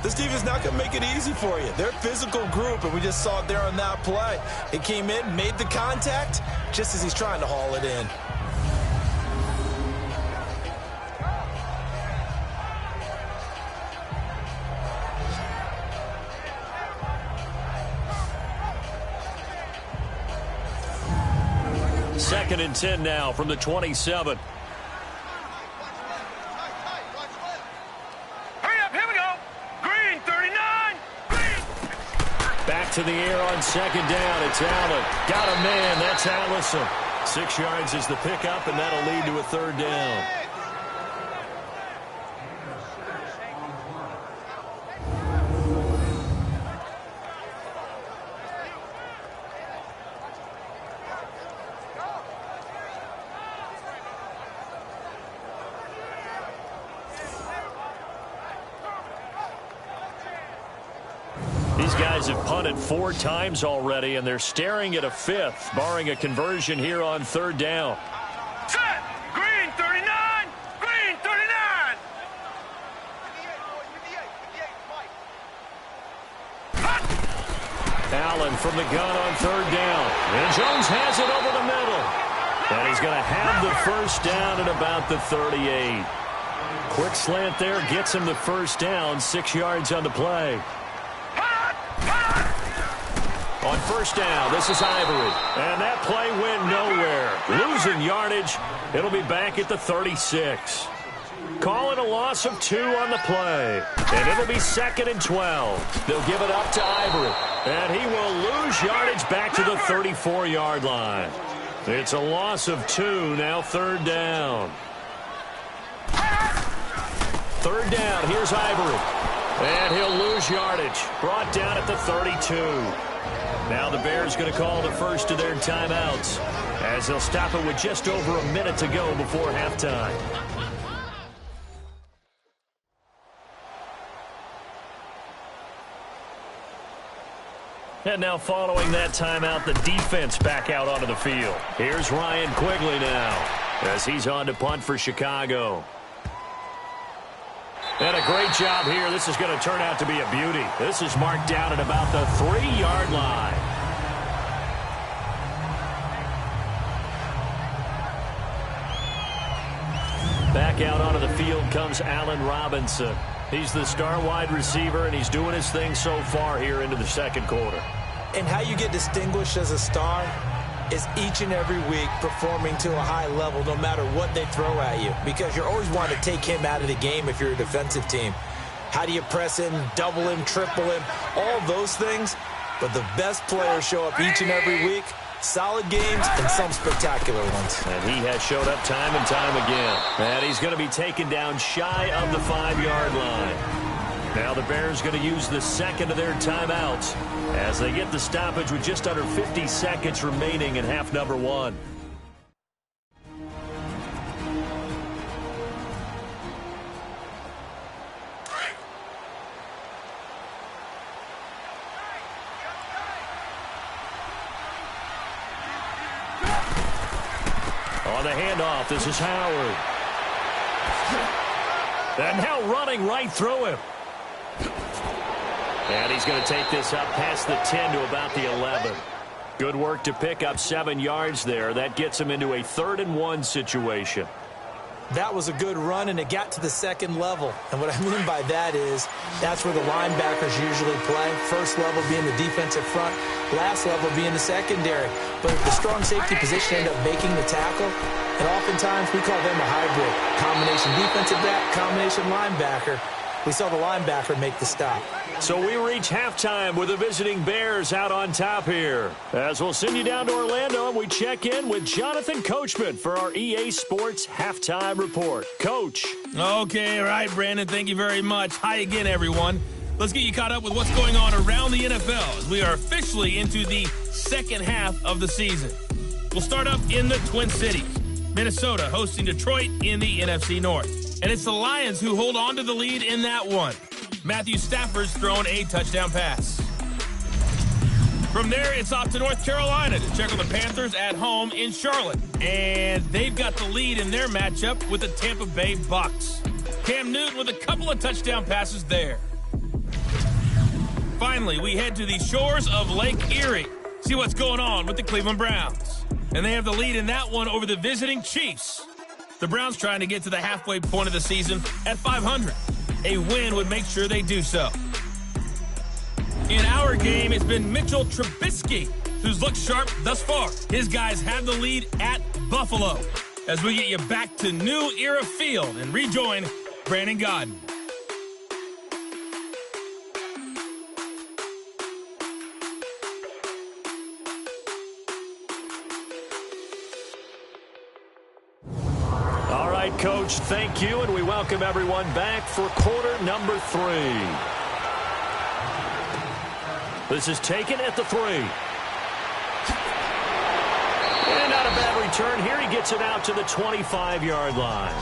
This defense not going to make it easy for you. They're a physical group, and we just saw it there on that play. It came in, made the contact, just as he's trying to haul it in. 2nd and 10 now from the 27. Hurry up, here we go. Green, 39. Green. Back to the air on 2nd down. It's Allen. Got a man. That's Allison. 6 yards is the pickup, and that'll lead to a 3rd down. These guys have punted 4 times already, and they're staring at a 5th, barring a conversion here on 3rd down. Set. Green, 39. Green, 39. Allen from the gun on 3rd down. And Jones has it over the middle. And he's going to have the 1st down at about the 38. Quick slant there gets him the 1st down, 6 yards on the play. On 1st down, this is Ivory. And that play went nowhere. Losing yardage. It'll be back at the 36. Calling a loss of 2 on the play. And it'll be 2nd and 12. They'll give it up to Ivory. And he will lose yardage back to the 34-yard line. It's a loss of 2, now 3rd down. 3rd down, here's Ivory. And he'll lose yardage. Brought down at the 32. Now the Bears going to call the first of their timeouts as they'll stop it with just over a minute to go before halftime. And now following that timeout, the defense back out onto the field. Here's Ryan Quigley now as he's on to punt for Chicago. And a great job here. This is going to turn out to be a beauty. This is marked down at about the 3-yard line. Back out onto the field comes Allen Robinson. He's the star wide receiver, and he's doing his thing so far here into the 2nd quarter. And how you get distinguished as a star is each and every week performing to a high level no matter what they throw at you, because you're always wanting to take him out of the game if you're a defensive team. How do you press him, double him, triple him, all those things? But the best players show up each and every week. Solid games and some spectacular ones. And he has showed up time and time again. And he's going to be taken down shy of the 5-yard line. Now the Bears going to use the 2nd of their timeouts as they get the stoppage with just under 50 seconds remaining in half number 1. On the handoff, this is Howard. And now running right through him. And he's going to take this up past the 10 to about the 11. Good work to pick up 7 yards there. That gets him into a 3rd and 1 situation. That was a good run, and it got to the 2nd level. And what I mean by that is that's where the linebackers usually play. First level being the defensive front, last level being the secondary. But the strong safety position ended up making the tackle, and oftentimes we call them a hybrid. Combination defensive back, combination linebacker. We saw the linebacker make the stop. So we reach halftime with the visiting Bears out on top here. As we'll send you down to Orlando, and we check in with Jonathan Coachman for our EA Sports Halftime Report. Coach. Okay, all right, Brandon, thank you very much. Hi again, everyone. Let's get you caught up with what's going on around the NFL as we are officially into the 2nd half of the season. We'll start up in the Twin Cities. Minnesota hosting Detroit in the NFC North. And it's the Lions who hold on to the lead in that one. Matthew Stafford's thrown a touchdown pass. From there, it's off to North Carolina to check on the Panthers at home in Charlotte. And they've got the lead in their matchup with the Tampa Bay Bucks. Cam Newton with a couple of touchdown passes there. Finally, we head to the shores of Lake Erie. See what's going on with the Cleveland Browns. And they have the lead in that one over the visiting Chiefs. The Browns trying to get to the halfway point of the season at 500. A win would make sure they do so. In our game, it's been Mitchell Trubisky who's looked sharp thus far. His guys have the lead at Buffalo, as we get you back to New Era Field and rejoin Brandon Godden. All right, Coach, thank you, and we welcome everyone back for quarter number 3. This is taken at the 3. And not a bad return here. He gets it out to the 25-yard line.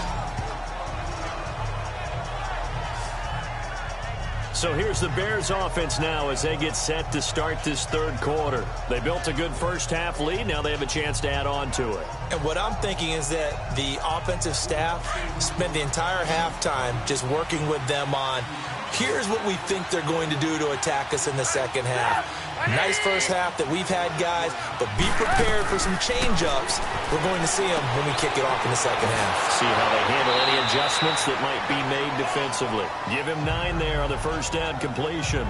So here's the Bears offense now as they get set to start this third quarter. They built a good first-half lead. Now they have a chance to add on to it. And what I'm thinking is that the offensive staff spent the entire halftime just working with them on, here's what we think they're going to do to attack us in the second half. Nice first half that we've had, guys, but be prepared for some change-ups. We're going to see them when we kick it off in the second half. See how they handle any adjustments that might be made defensively. Give him 9 there on the first down completion.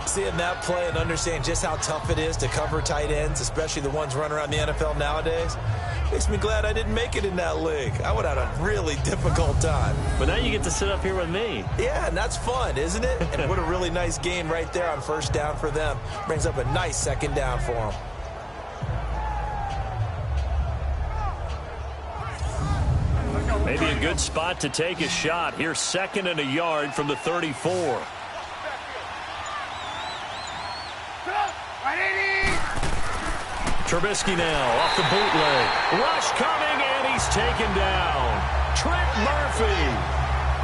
Seeing that play and understand just how tough it is to cover tight ends, especially the ones running around the NFL nowadays, makes me glad I didn't make it in that league. I would have had a really difficult time. But now you get to sit up here with me. Yeah, and that's fun, isn't it? And what a really nice gain right there on first down for them. Brings up a nice second down for them. Maybe a good spot to take a shot. Here's 2nd and a yard from the 34. Trubisky now off the bootleg. Rush coming, and he's taken down. Trent Murphy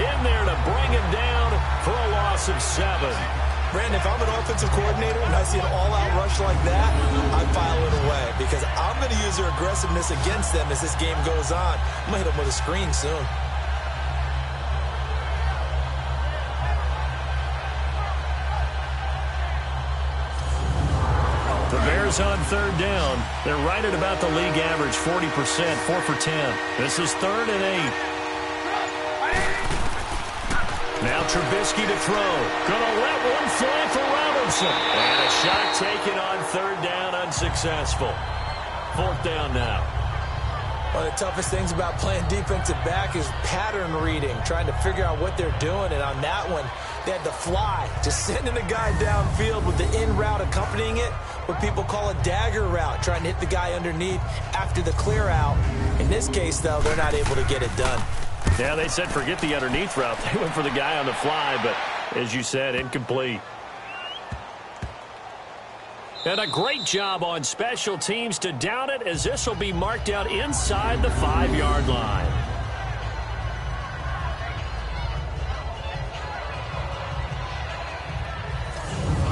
in there to bring him down for a loss of 7. Brandon, if I'm an offensive coordinator and I see an all-out rush like that, I file it away because I'm going to use their aggressiveness against them as this game goes on. I'm going to hit them with a screen soon. The Bears on third down. They're right at about the league average, 40%, 4 for 10. This is 3rd and 8. Now Trubisky to throw. Gonna let one fly for Robinson. And a shot taken on 3rd down, unsuccessful. 4th down now. One of the toughest things about playing defensive back is pattern reading, trying to figure out what they're doing. And on that one, they had to fly, just sending a guy downfield with the in route accompanying it, what people call a dagger route, trying to hit the guy underneath after the clear out. In this case, though, they're not able to get it done. Yeah, they said forget the underneath route. They went for the guy on the fly, but as you said, incomplete. And a great job on special teams to down it, as this will be marked out inside the 5-yard line.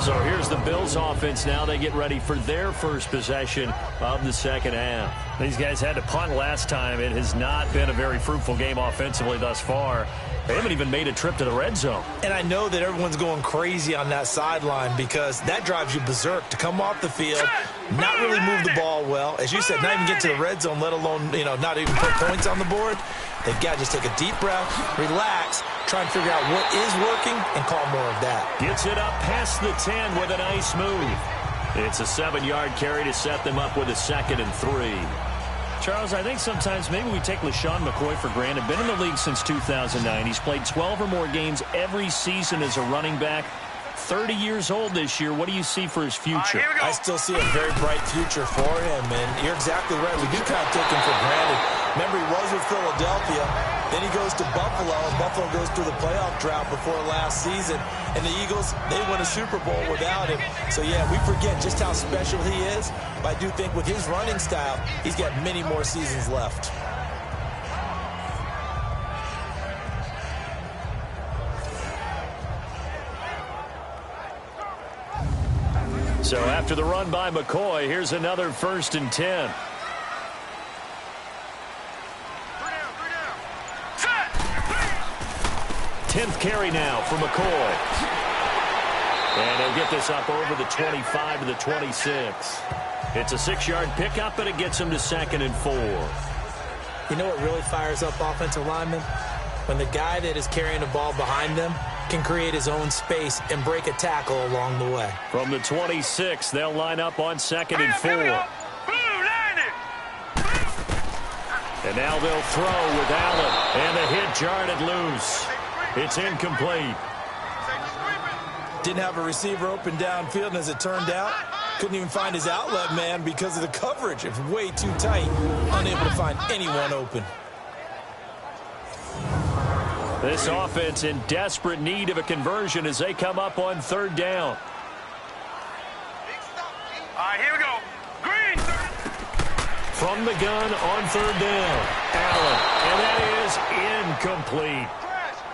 So here's the Bills offense now. They get ready for their first possession of the second half. These guys had to punt last time. It has not been a very fruitful game offensively thus far. They haven't even made a trip to the red zone. And I know that everyone's going crazy on that sideline because that drives you berserk to come off the field, not really move the ball well. As you said, not even get to the red zone, let alone, not even put points on the board. They've got to just take a deep breath, relax, try and figure out what is working, and call more of that. Gets it up past the 10 with a nice move. It's a 7-yard carry to set them up with a 2nd and 3. Charles, I think sometimes maybe we take LeSean McCoy for granted. Been in the league since 2009. He's played 12 or more games every season as a running back. 30 years old this year. What do you see for his future? I still see a very bright future for him, and you're exactly right. We do kind of take him for granted. Remember, he was with Philadelphia. Then he goes to Buffalo, and Buffalo goes through the playoff drought before last season. And the Eagles, they won a Super Bowl without him. So, yeah, we forget just how special he is. But I do think with his running style, he's got many more seasons left. So after the run by McCoy, here's another 1st and 10. Tenth carry now for McCoy. And he'll get this up over the 25 to the 26. It's a 6-yard pickup, but it gets him to 2nd and 4. You know what really fires up offensive linemen? When the guy that is carrying the ball behind them can create his own space and break a tackle along the way. From the 26, they'll line up on 2nd and 4. And now they'll throw with Allen. And the hit jarred it loose. It's incomplete. Didn't have a receiver open downfield, and as it turned out, couldn't even find his outlet man because of the coverage. It was way too tight, unable to find anyone open. This offense in desperate need of a conversion as they come up on third down. All right, here we go. Green. From the gun on third down, Allen. And that is incomplete.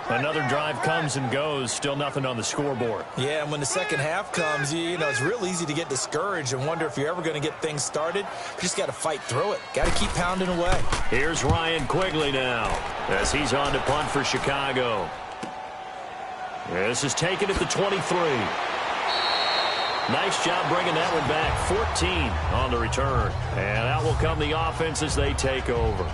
Another drive comes and goes, still nothing on the scoreboard. Yeah, and when the second half comes, you know, it's real easy to get discouraged and wonder if you're ever going to get things started. You just got to fight through it. Got to keep pounding away. Here's Ryan Quigley now as he's on to punt for Chicago. This is taken at the 23. Nice job bringing that one back. 14 on the return. And out will come the offense as they take over.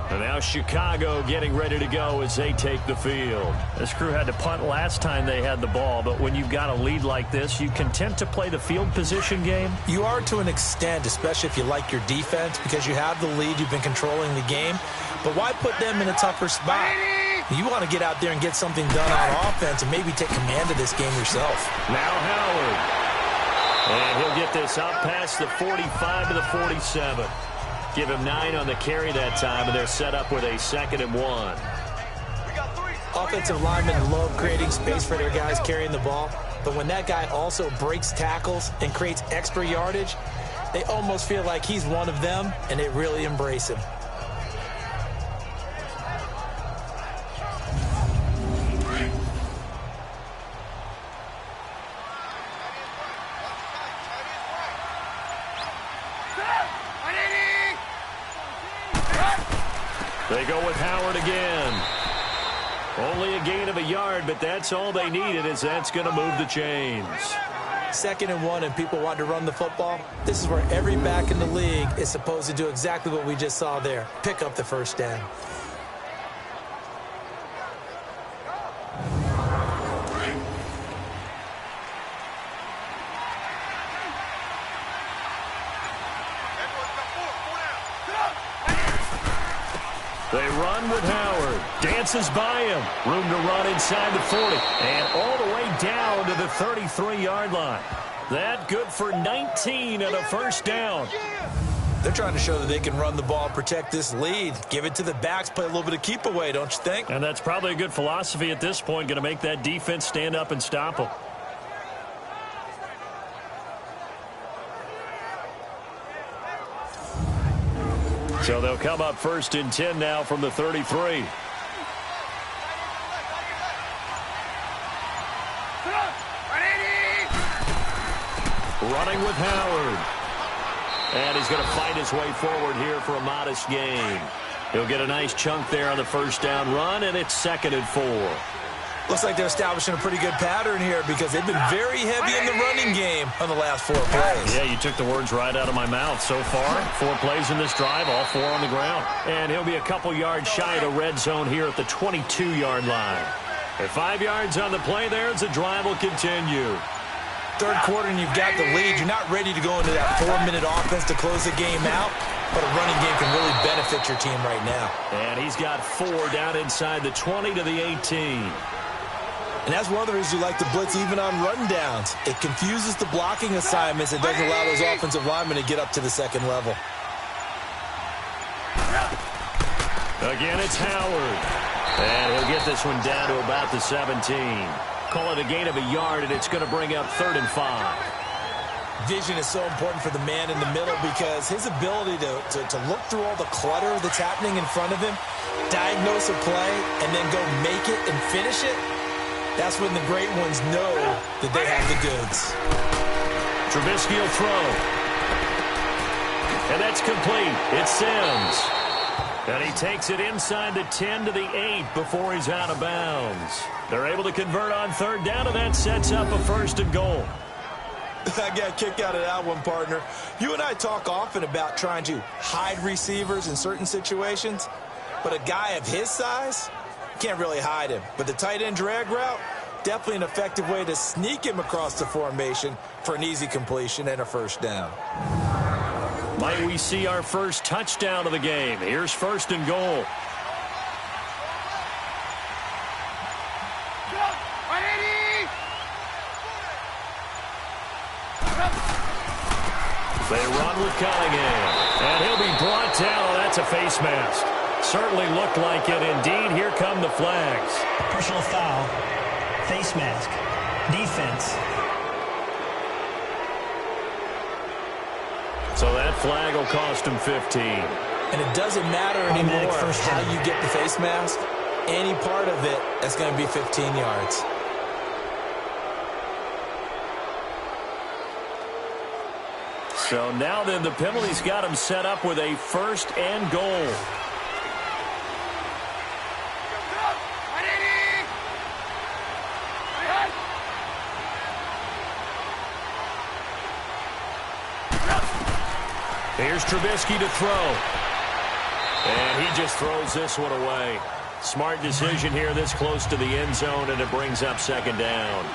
And now Chicago getting ready to go as they take the field. This crew had to punt last time they had the ball, but when you've got a lead like this, you content to play the field position game? You are to an extent, especially if you like your defense, because you have the lead, you've been controlling the game. But why put them in a tougher spot? You want to get out there and get something done on offense and maybe take command of this game yourself. Now Howard. And he'll get this up past the 45 to the 47. Give him 9 on the carry that time, and they're set up with a 2nd and 1. Offensive linemen love creating space for their guys carrying the ball, but when that guy also breaks tackles and creates extra yardage, they almost feel like he's one of them, and they really embrace him. They go with Howard again. Only a gain of a yard, but that's all they needed as that's going to move the chains. 2nd and 1 and people want to run the football. This is where every back in the league is supposed to do exactly what we just saw there. Pick up the first down. They run with Howard. Dances by him. Room to run inside the 40. And all the way down to the 33-yard line. That good for 19 and a first down. They're trying to show that they can run the ball, protect this lead. Give it to the backs, play a little bit of keep away, don't you think? And that's probably a good philosophy at this point. Going to make that defense stand up and stop them. So they'll come up 1st and 10 now from the 33. Running with Howard. And he's going to fight his way forward here for a modest gain. He'll get a nice chunk there on the first down run, and it's 2nd and 4. Looks like they're establishing a pretty good pattern here because they've been very heavy in the running game on the last 4 plays. Yeah, you took the words right out of my mouth. So far, 4 plays in this drive, all 4 on the ground. And he'll be a couple yards shy of the red zone here at the 22-yard line. At 5 yards on the play there, the drive will continue. 3rd quarter and you've got the lead. You're not ready to go into that 4-minute offense to close the game out, but a running game can really benefit your team right now. And he's got 4 down inside the 20 to the 18. And that's one of the reasons you like to blitz even on rundowns. It confuses the blocking assignments and doesn't allow those offensive linemen to get up to the 2nd level. Again, it's Howard. And he'll get this one down to about the 17. Call it a gain of a yard, and it's going to bring up 3rd and 5. Vision is so important for the man in the middle because his ability to look through all the clutter that's happening in front of him, diagnose a play, and then go make it and finish it, that's when the great ones know that they have the goods. Trubisky will throw. And that's complete. It's Sims. And he takes it inside the 10 to the 8 before he's out of bounds. They're able to convert on 3rd down, and that sets up a 1st and goal. I got a kick out of that one, partner. You and I talk often about trying to hide receivers in certain situations, but a guy of his size, can't really hide him. But the tight end drag route, definitely an effective way to sneak him across the formation for an easy completion and a 1st down. Might we see our first touchdown of the game? Here's 1st and goal. They run with Cunningham, and he'll be brought down. That's a face mask. Certainly looked like it. Indeed, here come the flags. Personal foul, face mask, defense. So that flag will cost him 15. And it doesn't matter anymore how you get the face mask. Any part of it, that's going to be 15 yards. So now then the penalty's got him set up with a 1st and goal. Here's Trubisky to throw. And he just throws this one away. Smart decision here this close to the end zone, and it brings up 2nd down.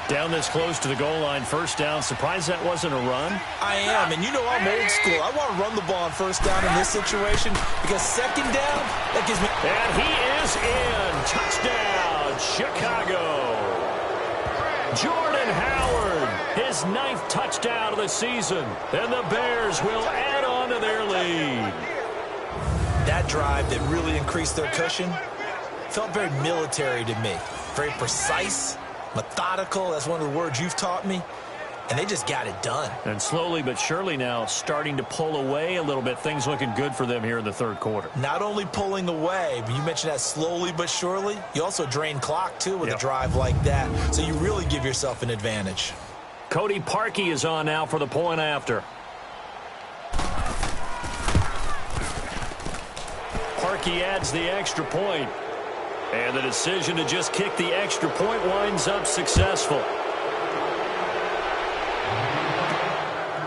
Down this close to the goal line, 1st down. Surprised that wasn't a run? I am, and you know I'm old school. I want to run the ball on 1st down in this situation because 2nd down, that gives me... And he is in. Touchdown, Chicago. Jordan Howard, his 9th touchdown of the season, and the Bears will add on to their lead. That drive that really increased their cushion felt very military to me. Very precise, methodical. That's one of the words you've taught me. And they just got it done. And slowly but surely now starting to pull away a little bit. Things looking good for them here in the 3rd quarter. Not only pulling away, but you mentioned that slowly but surely. You also drain clock, too, with a drive like that. So you really give yourself an advantage. Cody Parkey is on now for the point after. Parkey adds the extra point. And the decision to just kick the extra point winds up successful.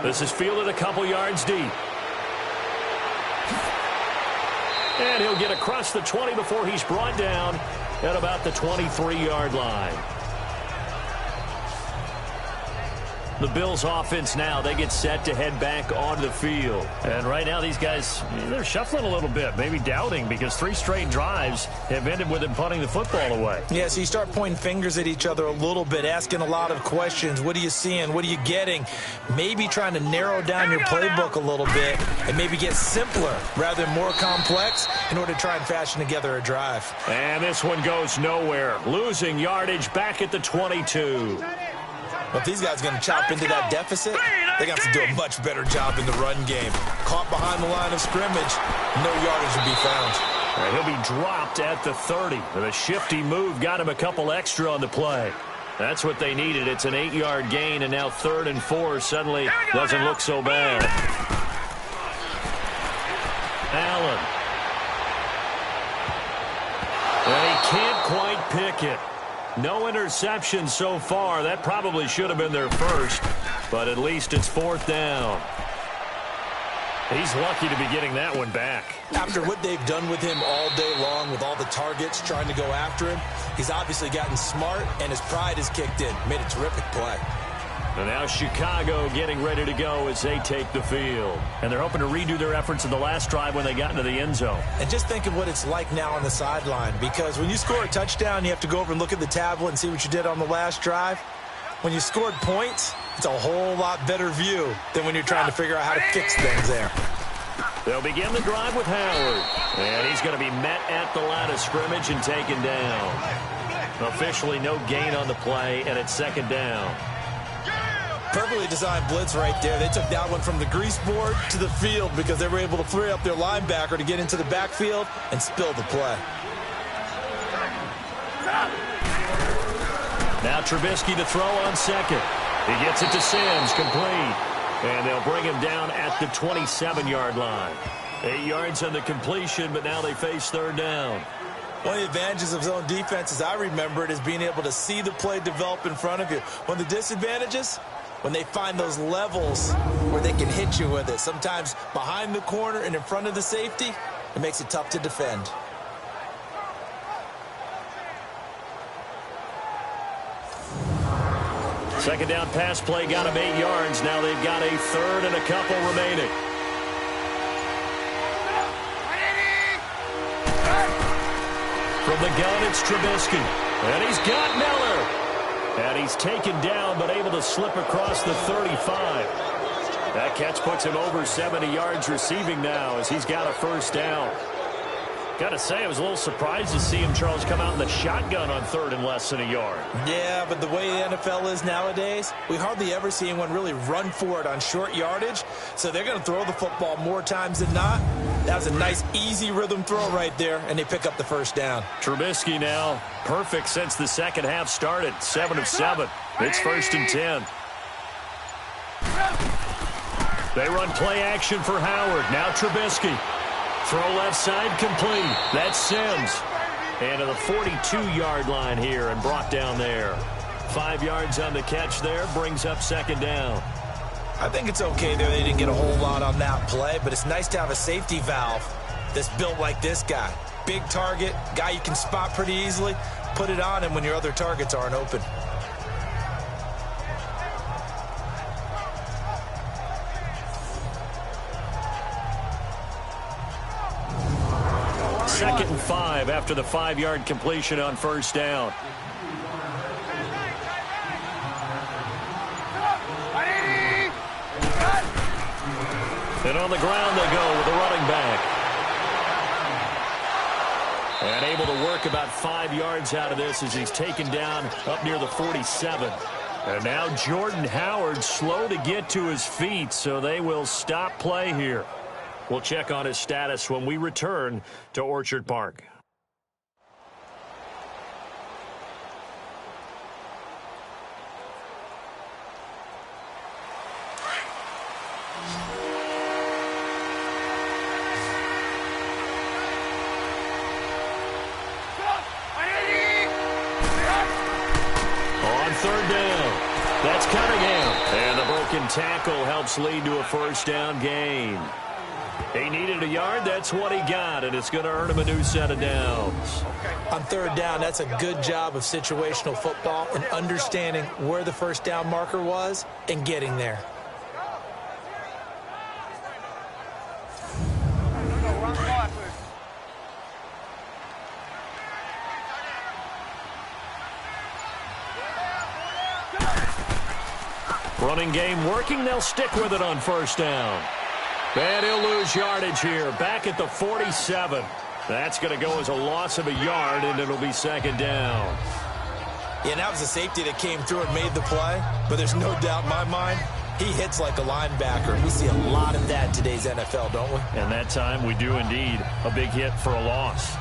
This is fielded a couple yards deep. And he'll get across the 20 before he's brought down at about the 23-yard line. The Bills offense now, they get set to head back onto the field. And right now these guys, they're shuffling a little bit, maybe doubting, because 3 straight drives have ended with them punting the football away. Yeah, so you start pointing fingers at each other a little bit, asking a lot of questions. What are you seeing? What are you getting? Maybe trying to narrow down your playbook a little bit and maybe get simpler rather than more complex in order to try and fashion together a drive. And this one goes nowhere. Losing yardage back at the 22. Well, if these guys are going to chop into that deficit, they got to do a much better job in the run game. Caught behind the line of scrimmage, no yardage will be found. And he'll be dropped at the 30. With a shifty move, got him a couple extra on the play. That's what they needed. It's an 8-yard gain, and now 3rd and 4 suddenly doesn't look so bad. Allen. And he can't quite pick it. No interception so far. That probably should have been their first, but at least it's 4th down. He's lucky to be getting that one back. After what they've done with him all day long, with all the targets trying to go after him, he's obviously gotten smart, and his pride has kicked in. Made a terrific play. And now Chicago getting ready to go as they take the field. And they're hoping to redo their efforts in the last drive when they got into the end zone. And just think of what it's like now on the sideline, because when you score a touchdown, you have to go over and look at the tablet and see what you did on the last drive. When you scored points, it's a whole lot better view than when you're trying to figure out how to fix things there. They'll begin the drive with Howard. And he's going to be met at the line of scrimmage and taken down. Officially no gain on the play, and it's 2nd down. Perfectly designed blitz right there. They took that one from the grease board to the field because they were able to free up their linebacker to get into the backfield and spill the play. Now Trubisky to throw on 2nd. He gets it to Sims, complete. And they'll bring him down at the 27-yard line. 8 yards on the completion, but now they face 3rd down. One of the advantages of zone defense, as I remember it, is being able to see the play develop in front of you. One of the disadvantages, when they find those levels where they can hit you with it. Sometimes behind the corner and in front of the safety, it makes it tough to defend. Second down pass play got him 8 yards. Now they've got a 3rd and a couple remaining. From the gun, it's Trubisky. And he's got Miller. And he's taken down, but able to slip across the 35. That catch puts him over 70 yards receiving now as he's got a first down. Got to say, I was a little surprised to see him, Charles, come out in the shotgun on third and less than a yard. Yeah, but the way the NFL is nowadays, we hardly ever see anyone really run for it on short yardage. So they're going to throw the football more times than not. That was a nice, easy rhythm throw right there, and they pick up the first down. Trubisky now perfect since the second half started. 7 of 7. It's 1st and 10. They run play action for Howard. Now Trubisky. Throw left side complete. That's Sims. And to the 42-yard line here and brought down there. 5 yards on the catch there. Brings up second down. I think it's okay there. They didn't get a whole lot on that play, but it's nice to have a safety valve that's built like this guy. Big target, guy you can spot pretty easily. Put it on him when your other targets aren't open. Second and 5 after the 5-yard completion on first down. And on the ground they go with the running back. And able to work about 5 yards out of this as he's taken down up near the 47. And now Jordan Howard slow to get to his feet, so they will stop play here. We'll check on his status when we return to Orchard Park. On third down, that's Cunningham. And the broken tackle helps lead to a first down gain. He needed a yard. That's what he got, and it's going to earn him a new set of downs. On third down, that's a good job of situational football and understanding where the first down marker was and getting there. Running game working. They'll stick with it on first down. And he'll lose yardage here. Back at the 47. That's going to go as a loss of a yard, and it'll be second down. Yeah, and that was a safety that came through and made the play. But there's no doubt in my mind, he hits like a linebacker. We see a lot of that in today's NFL, don't we? And that time we do indeed. A big hit for a loss.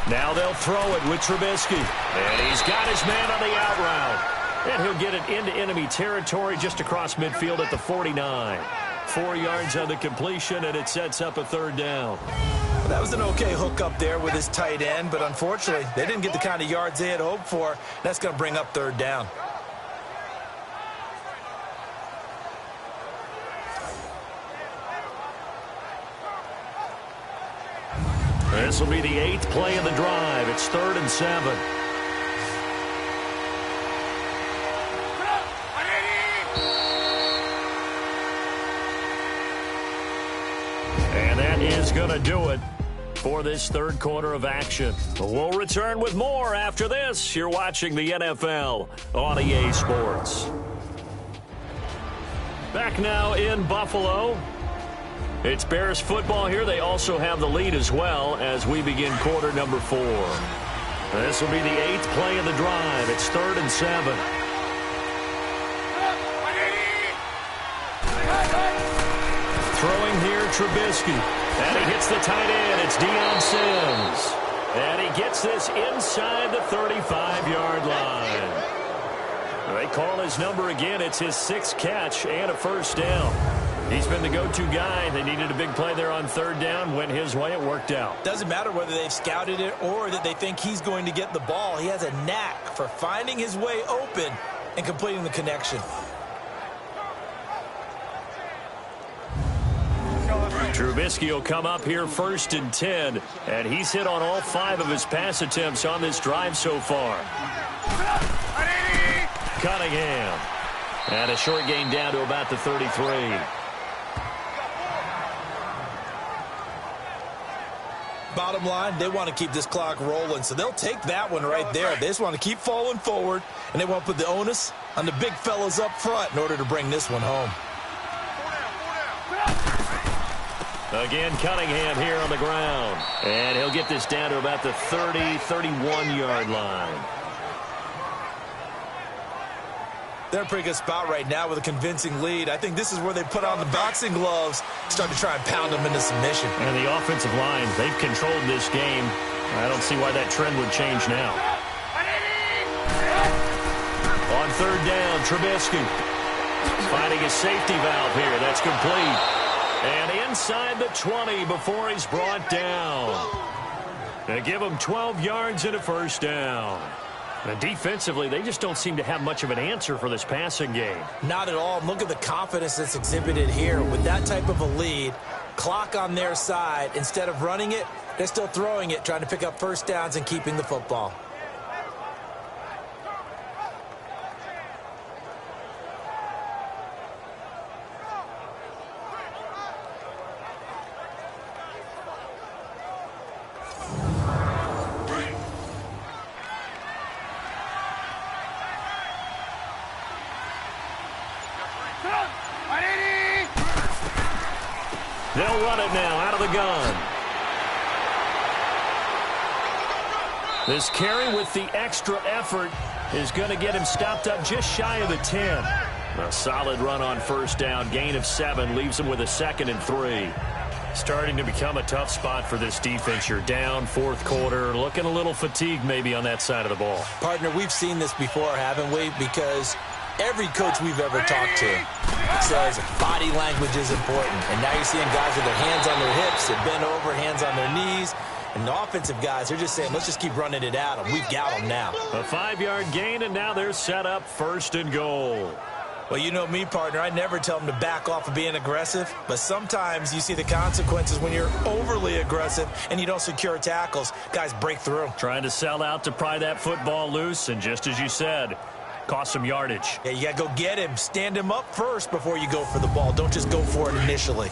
Now they'll throw it with Trubisky. And he's got his man on the out route. And he'll get it into enemy territory just across midfield at the 49. 4 yards on the completion, and it sets up a third down. That was an okay hook up there with his tight end, but unfortunately, they didn't get the kind of yards they had hoped for. That's going to bring up third down. This will be the 8th play of the drive. It's 3rd and 7. And that is going to do it for this third quarter of action. We'll return with more after this. You're watching the NFL on EA Sports. Back now in Buffalo. It's Bears football here. They also have the lead as well as we begin quarter number 4. This will be the 8th play of the drive. It's 3rd and 7. Throwing here, Trubisky. And he hits the tight end. It's Sims. And he gets this inside the 35-yard line. They call his number again. It's his 6th catch and a first down. He's been the go-to guy. They needed a big play there on third down. Went his way. It worked out. Doesn't matter whether they've scouted it or that they think he's going to get the ball. He has a knack for finding his way open and completing the connection. Trubisky will come up here 1st and 10, and he's hit on all 5 of his pass attempts on this drive so far. Cunningham. And a short gain down to about the 33. Bottom line, they want to keep this clock rolling, so they'll take that one right there. They just want to keep falling forward, and they want to put the onus on the big fellas up front in order to bring this one home. Again, Cunningham here on the ground. And he'll get this down to about the 30, 31-yard line. They're in a pretty good spot right now with a convincing lead. I think this is where they put on the boxing gloves, start to try and pound them into submission. And the offensive line, they've controlled this game. I don't see why that trend would change now. On 3rd down, Trubisky finding a safety valve here. That's complete. And inside the 20 before he's brought down. They give him 12 yards and a 1st down. And defensively, they just don't seem to have much of an answer for this passing game. Not at all. Look at the confidence that's exhibited here. With that type of a lead, clock on their side, instead of running it, they're still throwing it, trying to pick up 1st downs and keeping the football. They'll run it now out of the gun. This carry with the extra effort is going to get him stopped up just shy of the 10. A solid run on 1st down. Gain of 7 leaves him with a 2nd and 3. Starting to become a tough spot for this defense. You're down 4th quarter. Looking a little fatigued maybe on that side of the ball. Partner, we've seen this before, haven't we? Because every coach we've ever talked to says body language is important. And now you're seeing guys with their hands on their hips, they're bent over, hands on their knees. And the offensive guys, they're just saying, let's just keep running it at them. We've got them now. A 5-yard gain, and now they're set up 1st and goal. Well, you know me, partner. I never tell them to back off of being aggressive. But sometimes you see the consequences when you're overly aggressive and you don't secure tackles. Guys break through. Trying to sell out to pry that football loose, and just as you said, cost some yardage. Yeah, you got to go get him. Stand him up first before you go for the ball. Don't just go for it initially.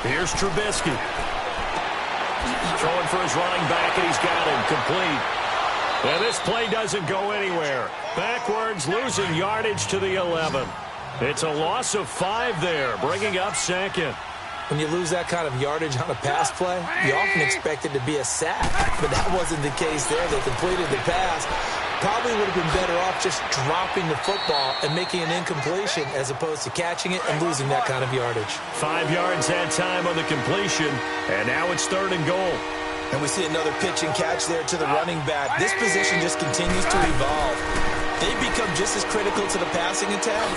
Here's Trubisky. Throwing for his running back, and he's got him complete. And this play doesn't go anywhere. Backwards, losing yardage to the 11. It's a loss of 5 there, bringing up 2nd. When you lose that kind of yardage on a pass play, you often expect it to be a sack. But that wasn't the case there. They completed the pass. Probably would have been better off just dropping the football and making an incompletion as opposed to catching it and losing that kind of yardage. 5 yards that time on the completion, and now it's 3rd and goal. And we see another pitch and catch there to the running back. This position just continues to evolve. They become just as critical to the passing attack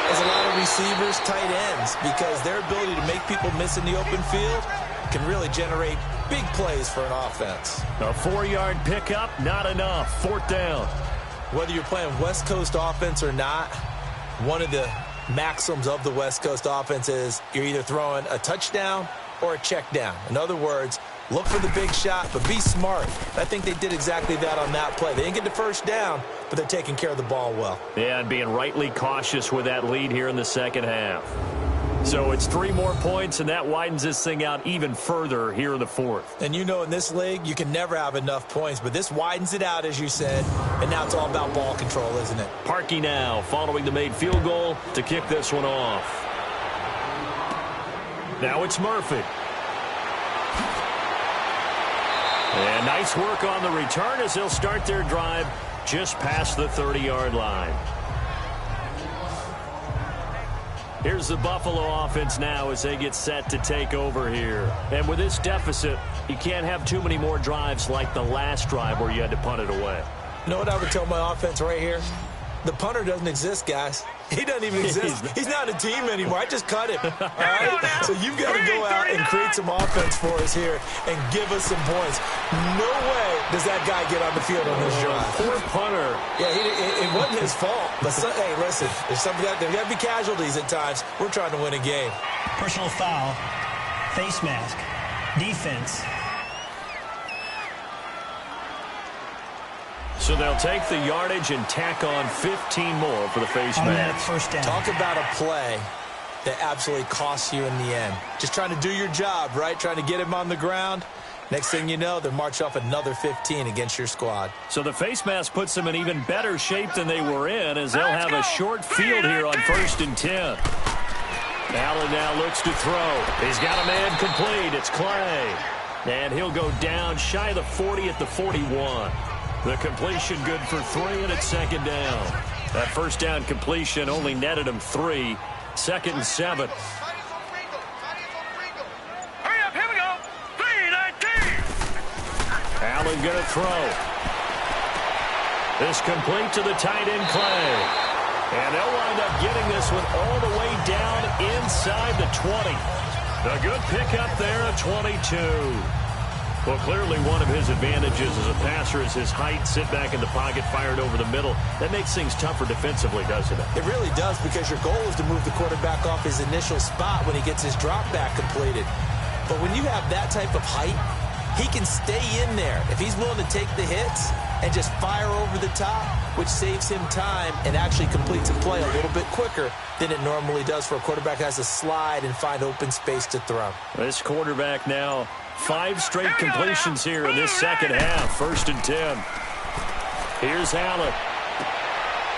as a lot of receivers, tight ends, because their ability to make people miss in the open field can really generate big plays for an offense. A 4-yard pickup, not enough. 4th down. Whether you're playing West Coast offense or not, one of the maxims of the West Coast offense is you're either throwing a touchdown or a check down. In other words, look for the big shot, but be smart. I think they did exactly that on that play. They didn't get the 1st down, but they're taking care of the ball well. Yeah, and being rightly cautious with that lead here in the 2nd half. So it's 3 more points, and that widens this thing out even further here in the 4th. And you know in this league, you can never have enough points, but this widens it out, as you said, and now it's all about ball control, isn't it? Parkey now following the made field goal to kick this one off. Now it's Murphy. And nice work on the return as they'll start their drive just past the 30-yard line. Here's the Buffalo offense now as they get set to take over here. And with this deficit, you can't have too many more drives like the last drive where you had to punt it away. You know what I would tell my offense right here? The punter doesn't exist, guys. He doesn't even exist. He's not a team anymore. I just cut him. All right? So you've got to go out and create some offense for us here and give us some points. No way does that guy get on the field on this drive. Poor punter. Yeah, it wasn't his fault. But, hey, listen, there's something out there. There got to be casualties at times. We're trying to win a game. Personal foul, face mask, defense. So they'll take the yardage and tack on 15 more for the face Automatic mask. first down. Talk about a play that absolutely costs you in the end. Just trying to do your job, right? Trying to get him on the ground. Next thing you know, they'll march off another 15 against your squad. So the face mask puts them in even better shape than they were in, as they'll have a short field here on 1st and 10. Allen now looks to throw. He's got a man complete. It's Clay. And he'll go down shy of the 40 at the 41. The completion good for 3, and it's 2nd down. That first down completion only netted him 3. 2nd and 7. Hurry up, here we go. 3-19. Allen going to throw. This complete to the tight end, Clay. And they'll wind up getting this one all the way down inside the 20. A good pickup there at 22. Well, clearly one of his advantages as a passer is his height. Sit back in the pocket, fired over the middle. That makes things tougher defensively, doesn't it? It really does, because your goal is to move the quarterback off his initial spot when he gets his drop back completed. But when you have that type of height, he can stay in there if he's willing to take the hits and just fire over the top, which saves him time and actually completes a play a little bit quicker than it normally does for a quarterback who has to slide and find open space to throw. This quarterback now 5 straight completions here in this second half. 1st and 10. Here's Allen.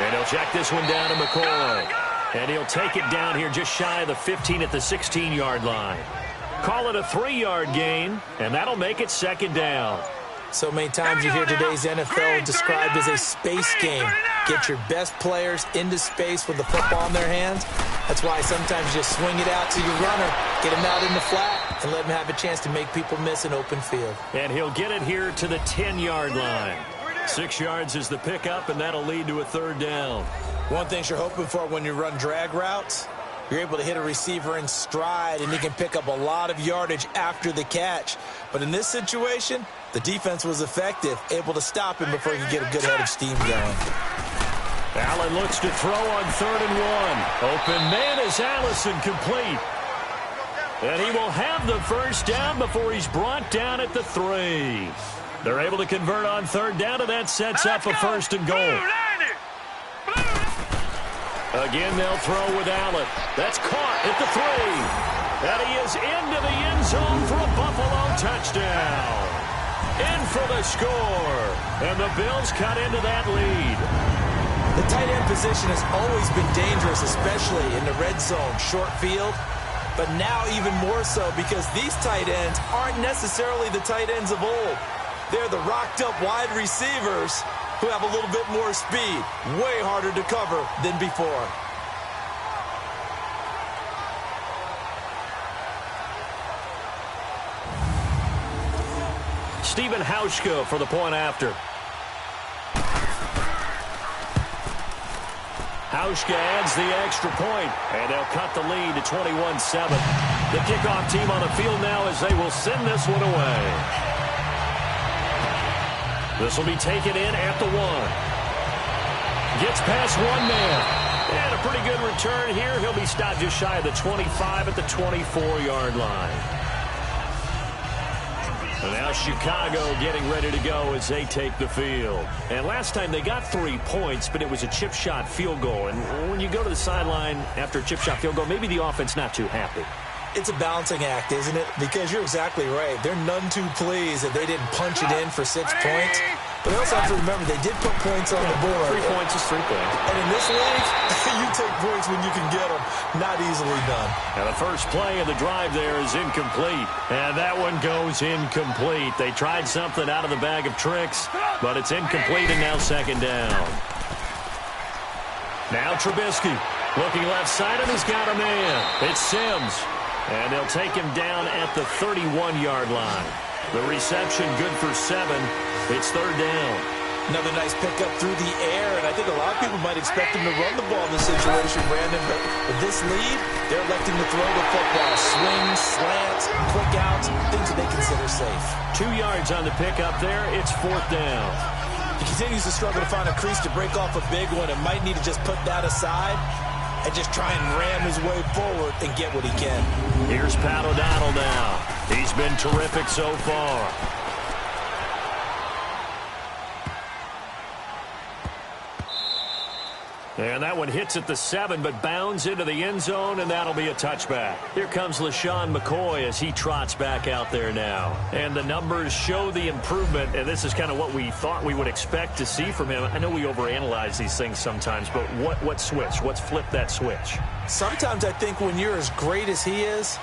And he'll check this one down to McCoy. And he'll take it down here just shy of the 15 at the 16-yard line. Call it a 3-yard gain, and that'll make it 2nd down. So many times you hear today's NFL described as a space game. Get your best players into space with the football in their hands. That's why sometimes you just swing it out to your runner, get him out in the flat, and let him have a chance to make people miss an open field. And he'll get it here to the 10-yard line. 6 yards is the pickup, and that'll lead to a 3rd down. One thing you're hoping for when you run drag routes, you're able to hit a receiver in stride, and he can pick up a lot of yardage after the catch. But in this situation, the defense was effective, able to stop him before he could get a good head of steam going. Allen looks to throw on 3rd and 1. Open man is Allison, complete. And he will have the first down before he's brought down at the 3. They're able to convert on 3rd down, and that sets up a 1st and goal. Again, they'll throw with Allen. That's caught at the 3. And he is into the end zone for a Buffalo touchdown. In for the score. And the Bills cut into that lead. The tight end position has always been dangerous, especially in the red zone, short field. But now even more so, because these tight ends aren't necessarily the tight ends of old. They're the rocked-up wide receivers who have a little bit more speed. Way harder to cover than before. Stephen Hauschka for the point after. Hauschka adds the extra point, and they'll cut the lead to 21-7. The kickoff team on the field now as they will send this one away. This will be taken in at the 1. Gets past one man. And a pretty good return here. He'll be stopped just shy of the 25 at the 24-yard line. And now Chicago getting ready to go as they take the field. And last time they got 3 points, but it was a chip shot field goal. And when you go to the sideline after a chip shot field goal, maybe the offense not too happy. It's a balancing act, isn't it? Because you're exactly right. They're none too pleased that they didn't punch it in for 6 points. But they also have to remember they did put points on the board. 3 points is 3 points. And in this league, you take points when you can get them. Not easily done. Now the first play of the drive there is incomplete. And that one goes incomplete. They tried something out of the bag of tricks, but it's incomplete, and now 2nd down. Now Trubisky looking left side, and he's got a man. It's Sims. And they'll take him down at the 31-yard line. The reception good for 7. It's 3rd down. Another nice pickup through the air, and I think a lot of people might expect him to run the ball in this situation, Brandon, but with this lead, they're electing to throw the football. Swings, slants, quick outs, things that they consider safe. 2 yards on the pickup there. It's 4th down. He continues to struggle to find a crease to break off a big one and might need to just put that aside and just try and ram his way forward and get what he can. Here's Pat O'Donnell now. He's been terrific so far. And that one hits at the 7, but bounds into the end zone, and that'll be a touchback. Here comes LaShawn McCoy as he trots back out there now. And the numbers show the improvement, and this is kind of what we thought we would expect to see from him. I know we overanalyze these things sometimes, but what switch? What's flipped that switch? Sometimes I think when you're as great as he is,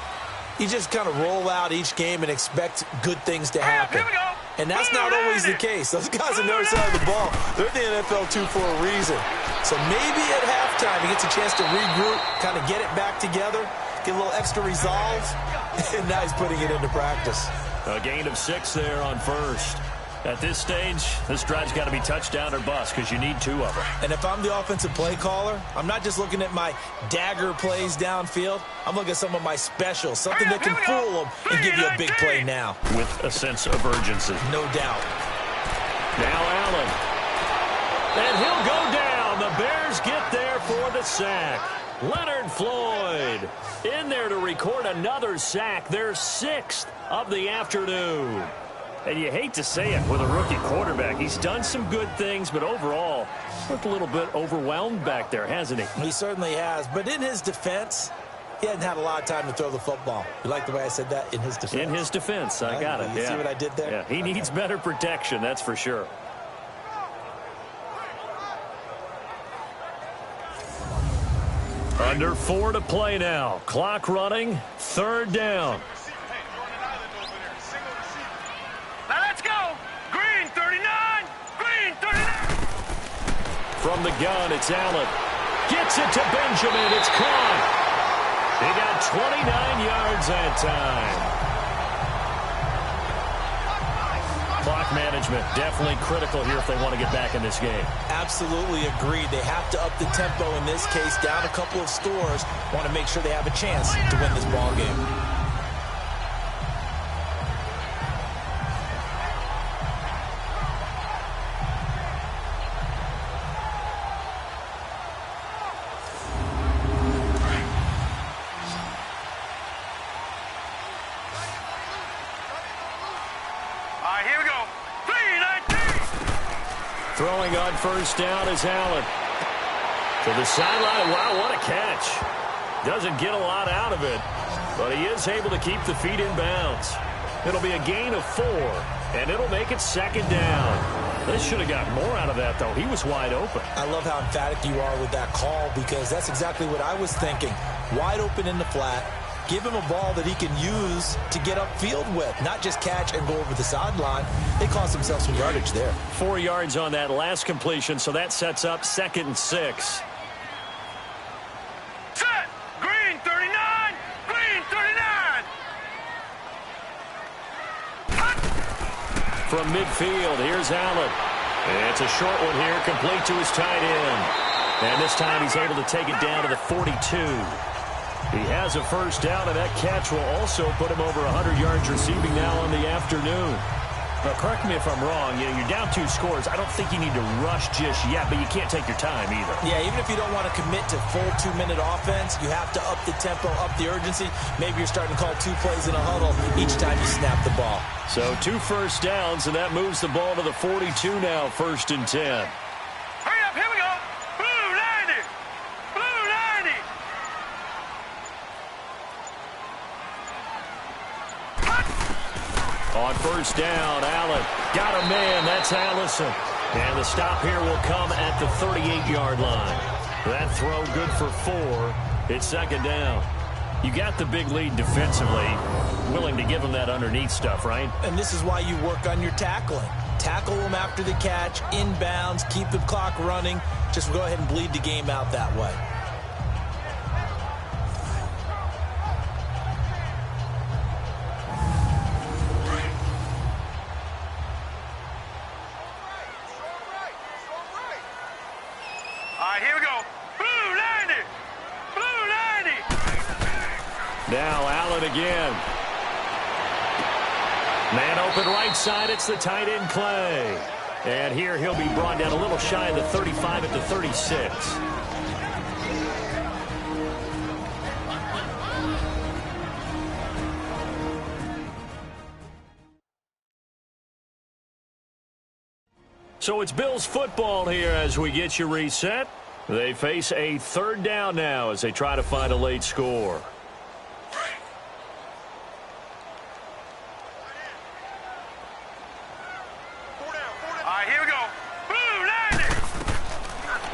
you just kind of roll out each game and expect good things to happen. Here we go. And that's not always the case. Those guys on the other side of the ball, they're in the NFL too for a reason. So maybe at halftime he gets a chance to regroup, kind of get it back together, get a little extra resolve, and now he's putting it into practice. A gain of 6 there on first. At this stage, this drive's got to be touchdown or bust because you need 2 of them. And if I'm the offensive play caller, I'm not just looking at my dagger plays downfield. I'm looking at some of my specials, something that can fool them and give you a big play now. With a sense of urgency. No doubt. Now Allen. And he'll go down. The Bears get there for the sack. Leonard Floyd in there to record another sack. Their 6th of the afternoon. And you hate to say it with a rookie quarterback. He's done some good things, but overall, looked a little bit overwhelmed back there, hasn't he? He certainly has. But in his defense, he hadn't had a lot of time to throw the football. You like the way I said that? In his defense. In his defense. I got it. You see what I did there? Yeah, he needs better protection, that's for sure. Under 4 to play now. Clock running. 3rd down. Now let's go. Green 39. Green 39. From the gun, it's Allen. Gets it to Benjamin. It's caught. He got 29 yards that time. Clock management definitely critical here if they want to get back in this game. Absolutely agreed. They have to up the tempo in this case, down a couple of scores. Want to make sure they have a chance to win this ball game. Throwing on first down is Allen. To the sideline. Wow, what a catch. Doesn't get a lot out of it, but he is able to keep the feet in bounds. It'll be a gain of 4, and it'll make it 2nd down. They should have got more out of that, though. He was wide open. I love how emphatic you are with that call because that's exactly what I was thinking. Wide open in the flat. Give him a ball that he can use to get upfield with, not just catch and go over the sideline. They cost themselves some yardage there. 4 yards on that last completion, so that sets up 2nd and 6. Set. Green 39. Green 39. From midfield, here's Allen. It's a short one here, complete to his tight end. And this time he's able to take it down to the 42. He has a first down, and that catch will also put him over 100 yards receiving now on the afternoon. Now, correct me if I'm wrong. You know, you're down 2 scores. I don't think you need to rush just yet, but you can't take your time either. Yeah, even if you don't want to commit to full 2-minute offense, you have to up the tempo, up the urgency. Maybe you're starting to call 2 plays in a huddle each time you snap the ball. So 2 first downs, and that moves the ball to the 42 now, 1st and 10. Hurry up. Here we go. Blue 90. Blue 90. On first down, Allen got a man. That's Allison. And the stop here will come at the 38-yard line. That throw good for 4. It's 2nd down. You got the big lead defensively. Willing to give them that underneath stuff, right? And this is why you work on your tackling. Tackle them after the catch, inbounds, keep the clock running. Just go ahead and bleed the game out that way. Now Allen again. Man open right side. It's the tight end Clay. And here he'll be brought down a little shy of the 35 at the 36. So it's Bills football here as we get you reset. They face a third down now as they try to find a late score. All right, here we go. Blue line it.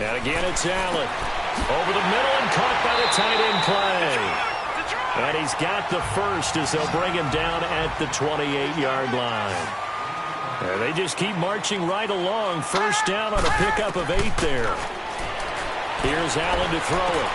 And again, it's Allen. Over the middle and caught by the tight end Clay. And he's got the first as they'll bring him down at the 28-yard line. And they just keep marching right along. First down on a pickup of 8 there. Here's Allen to throw it.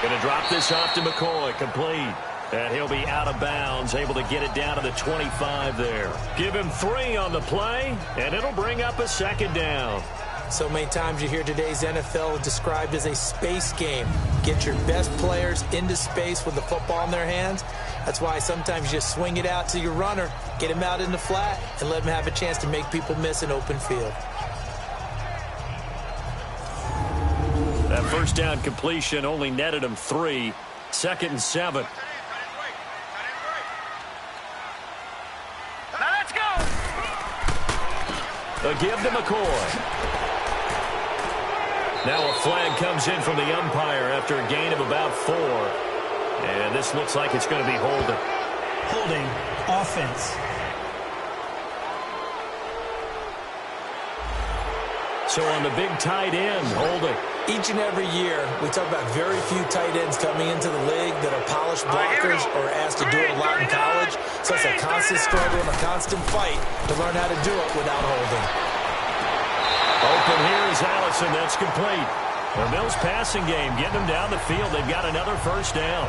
Going to drop this off to McCoy. Complete. And he'll be out of bounds, able to get it down to the 25 there. Give him 3 on the play, and it'll bring up a second down. So many times you hear today's NFL described as a space game. Get your best players into space with the football in their hands. That's why sometimes you just swing it out to your runner, get him out in the flat, and let him have a chance to make people miss an open field. That first down completion only netted him 3. 2nd and 7. Now let's go. A give to McCoy. Now a flag comes in from the umpire after a gain of about 4. And this looks like it's going to be holding. Holding. Offense. So on the big tight end, holding. Each and every year, we talk about very few tight ends coming into the league that are polished blockers or asked to do it a lot in college. So it's a constant struggle and a constant fight to learn how to do it without holding. Open here is Allison. That's complete. The Bills passing game, getting them down the field. They've got another first down.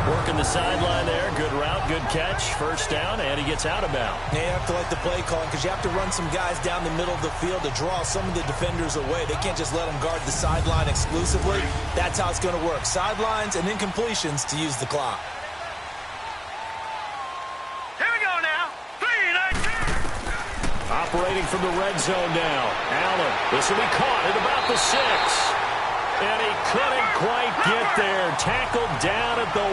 Working the sideline there. Good route, good catch. First down, and he gets out of bounds. Now you have to like the play calling because you have to run some guys down the middle of the field to draw some of the defenders away. They can't just let them guard the sideline exclusively. That's how it's going to work. Sidelines and incompletions to use the clock. Here we go now. 3, 9, 2. Operating from the red zone now. Allen, this will be caught at about the 6. And he couldn't quite get there. Tackled down at the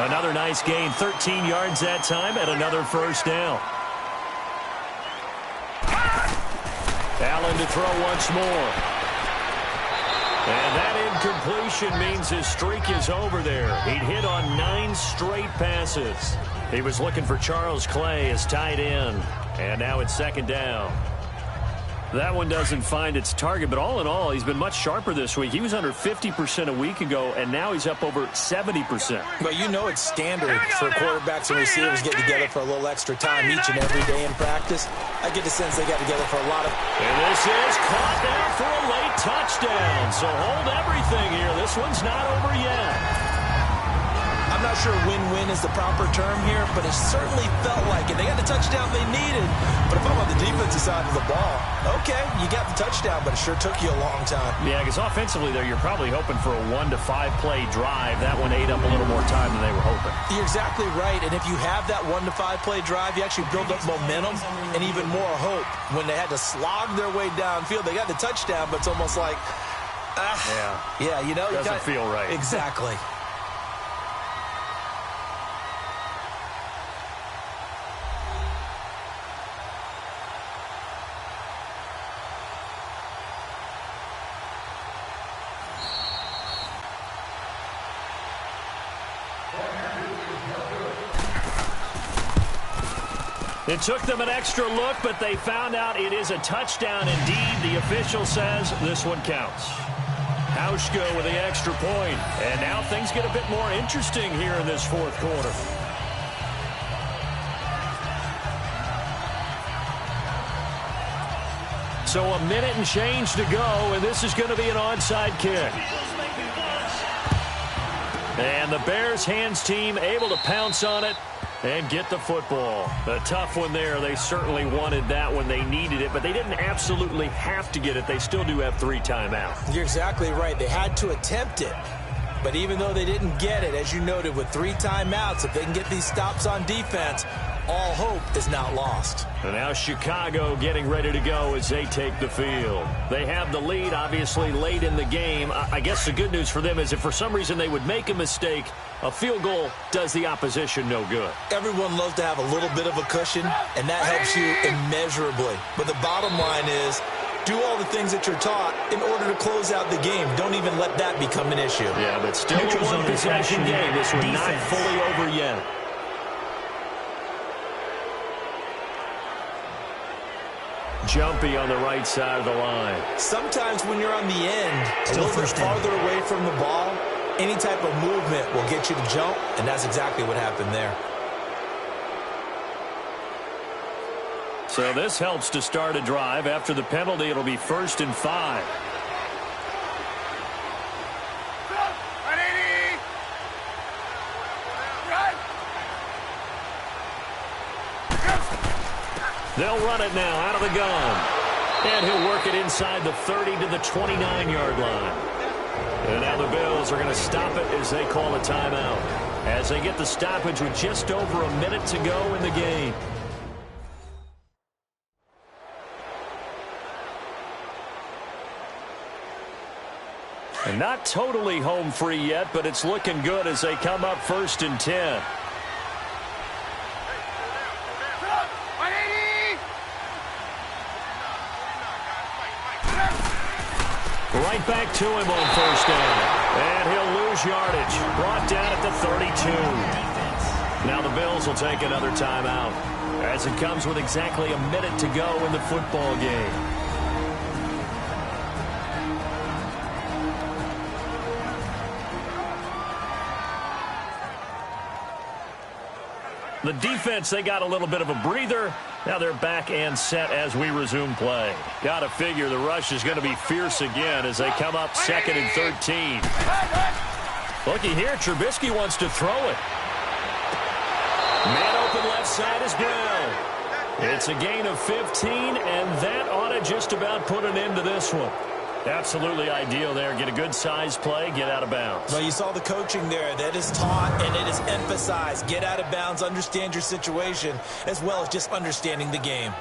1. Another nice gain, 13 yards that time, and another first down. Allen to throw once more. And that incompletion means his streak is over there. He'd hit on 9 straight passes. He was looking for Charles Clay as tight end. And now it's second down. That one doesn't find its target, but all in all, he's been much sharper this week. He was under 50% a week ago, and now he's up over 70%. But you know it's standard for quarterbacks and receivers get together for a little extra time each and every day in practice. I get the sense they got together for a lot of... And this is caught down for a late touchdown. So hold everything here. This one's not over yet. I'm not sure win-win is the proper term here, but it certainly felt like it. They got the touchdown they needed, but if I'm on the defensive side of the ball, okay, you got the touchdown, but it sure took you a long time. Yeah, because offensively there, you're probably hoping for a 1 to 5 play drive. That one ate up a little more time than they were hoping. You're exactly right, and if you have that 1 to 5 play drive, you actually build up momentum and even more hope. When they had to slog their way downfield, they got the touchdown, but it's almost like, yeah, you know, doesn't feel right. Exactly. It took them an extra look, but they found out it is a touchdown indeed. The official says this one counts. Hauschka with the extra point. And now things get a bit more interesting here in this fourth quarter. So a minute and change to go, and this is going to be an onside kick. And the Bears hands team able to pounce on it and get the football. A tough one there. They certainly wanted that when they needed it, but they didn't absolutely have to get it. They still do have 3 timeouts. You're exactly right. They had to attempt it. But even though they didn't get it, as you noted, with 3 timeouts, if they can get these stops on defense, all hope is not lost. And now Chicago getting ready to go as they take the field. They have the lead, obviously, late in the game. I guess the good news for them is if for some reason they would make a mistake, a field goal does the opposition no good. Everyone loves to have a little bit of a cushion, and that helps you immeasurably. But the bottom line is, do all the things that you're taught in order to close out the game. Don't even let that become an issue. Yeah, but still a one-possession game. This one not fully over yet. Jumpy on the right side of the line. Sometimes when you're on the end, a little bit farther away from the ball, any type of movement will get you to jump, and that's exactly what happened there. So this helps to start a drive. After the penalty, it'll be 1st and 5. They'll run it now out of the gun. And he'll work it inside the 30 to the 29-yard line. And now the Bills are going to stop it as they call a timeout. As they get the stoppage with just over a minute to go in the game. And not totally home free yet, but it's looking good as they come up 1st and 10. Right back to him on 1st down. And he'll lose yardage. Brought down at the 32. Now the Bills will take another timeout as it comes with exactly a minute to go in the football game. The defense, they got a little bit of a breather. Now they're back and set as we resume play. Got to figure the rush is going to be fierce again as they come up 2nd and 13. Looky here, Trubisky wants to throw it. Man open left side is Brown. It's a gain of 15, and that ought to just about put an end to this one. Absolutely ideal there. Get a good size play, get out of bounds. Well, you saw the coaching there. That is taught and it is emphasized. Get out of bounds, understand your situation, as well as just understanding the game.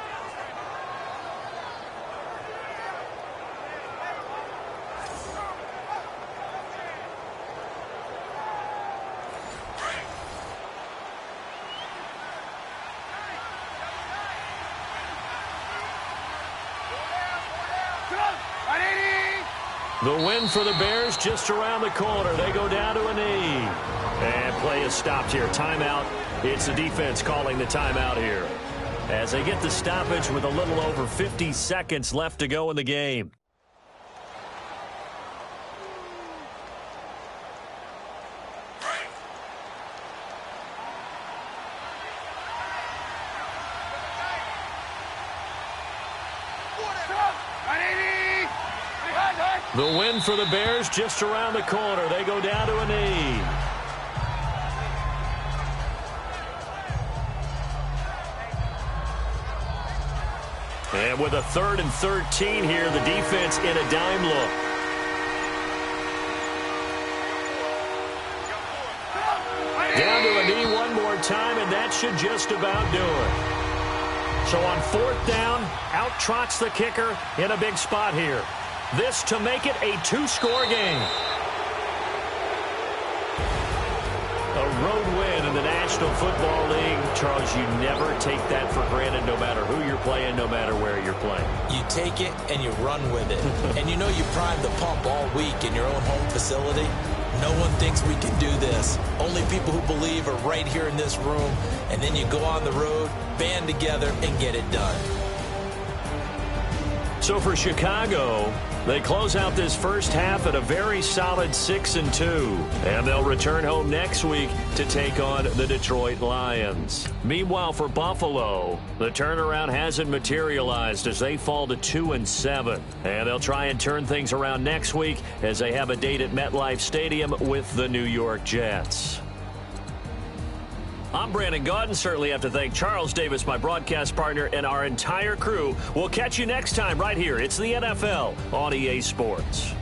The win for the Bears just around the corner. They go down to a knee. And play is stopped here. Timeout. It's the defense calling the timeout here. As they get the stoppage with a little over 50 seconds left to go in the game. The win for the Bears just around the corner. They go down to a knee. And with a 3rd and 13 here, the defense in a dime look. Down to a knee one more time, and that should just about do it. So on 4th down, out trots the kicker in a big spot here. This to make it a 2-score game. A road win in the National Football League. Charles, you never take that for granted no matter who you're playing, no matter where you're playing. You take it and you run with it. And you know you prime the pump all week in your own home facility. No one thinks we can do this. Only people who believe are right here in this room. And then you go on the road, band together, and get it done. So for Chicago, they close out this first half at a very solid 6-2. And they'll return home next week to take on the Detroit Lions. Meanwhile, for Buffalo, the turnaround hasn't materialized as they fall to 2-7. And they'll try and turn things around next week as they have a date at MetLife Stadium with the New York Jets. I'm Brandon Gaudin. Certainly have to thank Charles Davis, my broadcast partner, and our entire crew. We'll catch you next time right here. It's the NFL on EA Sports.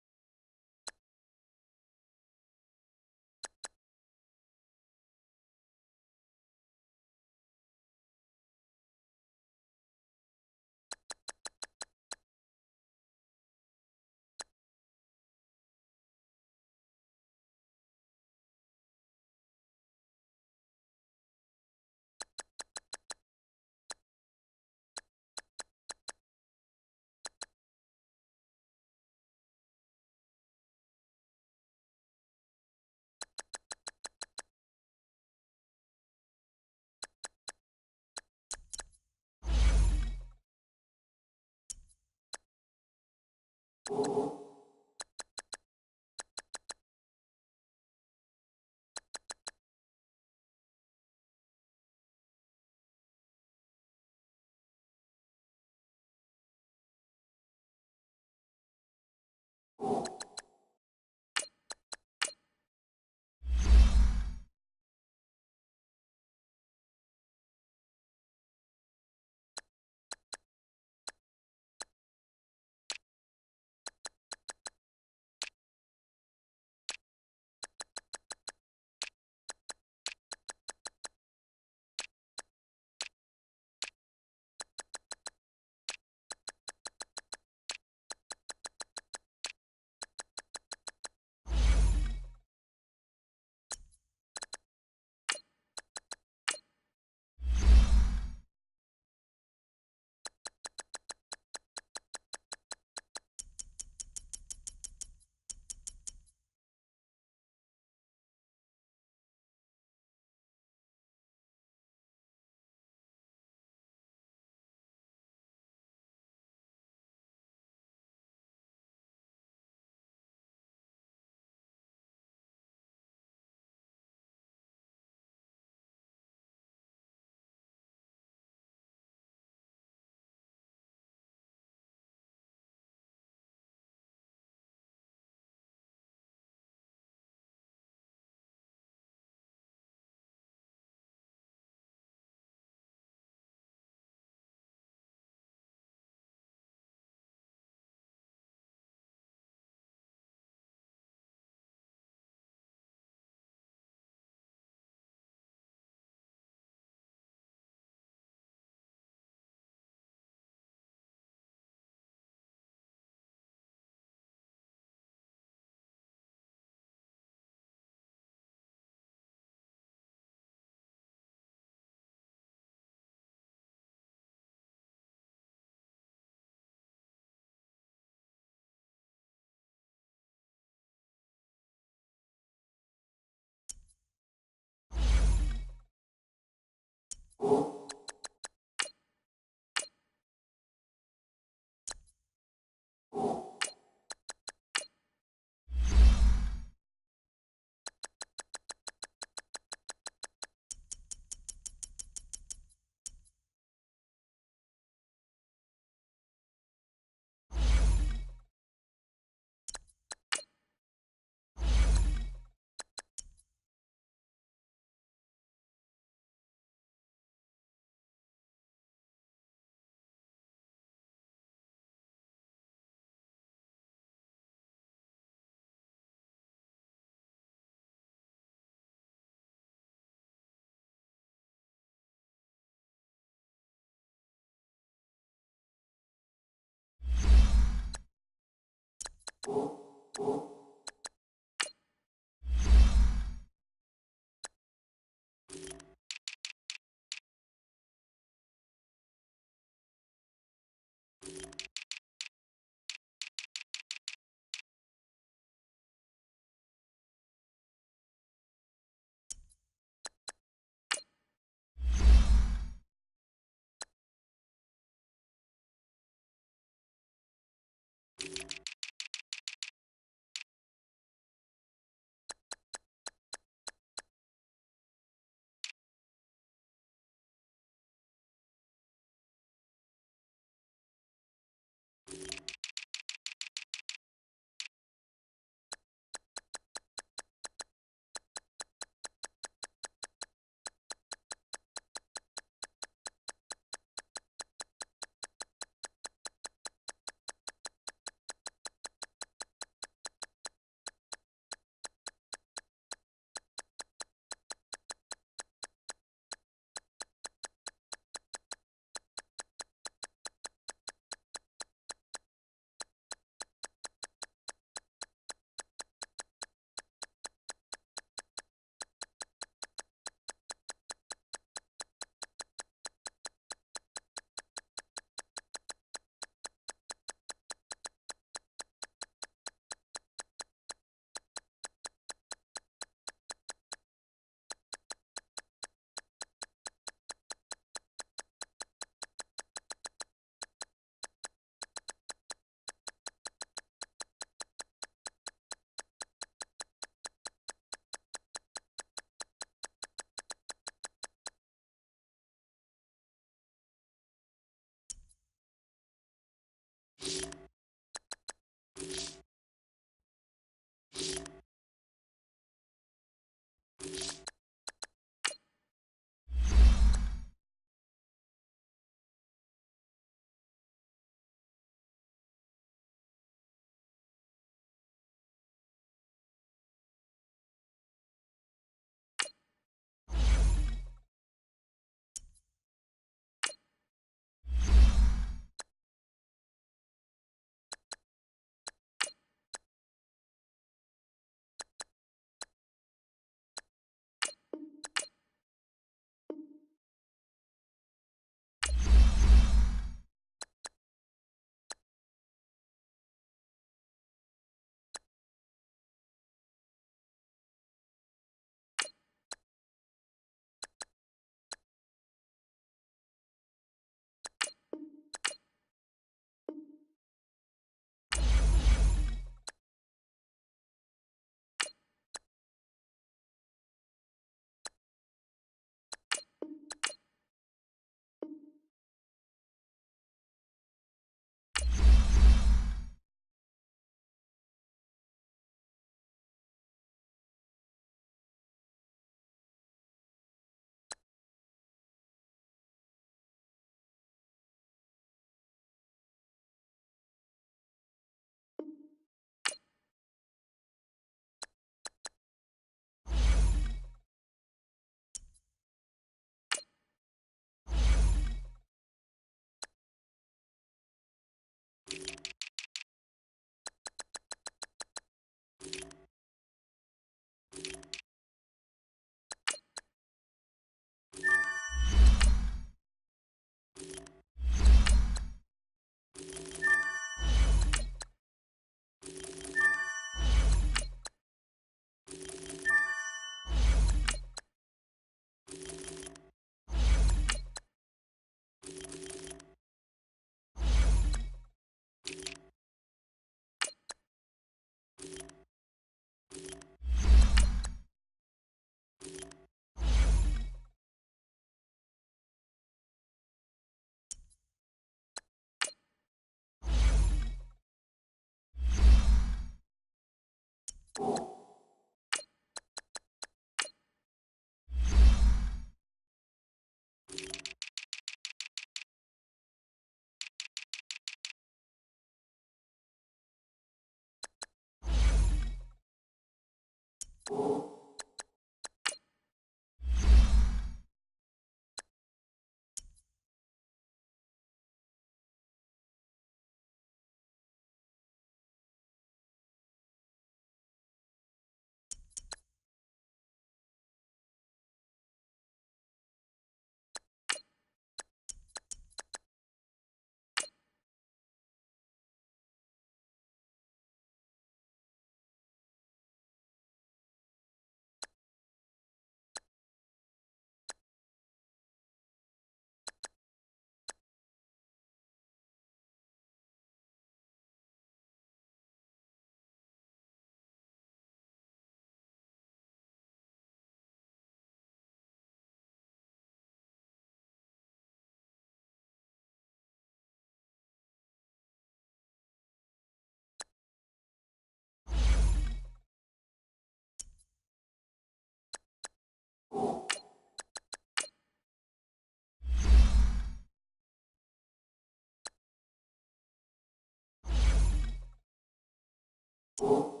You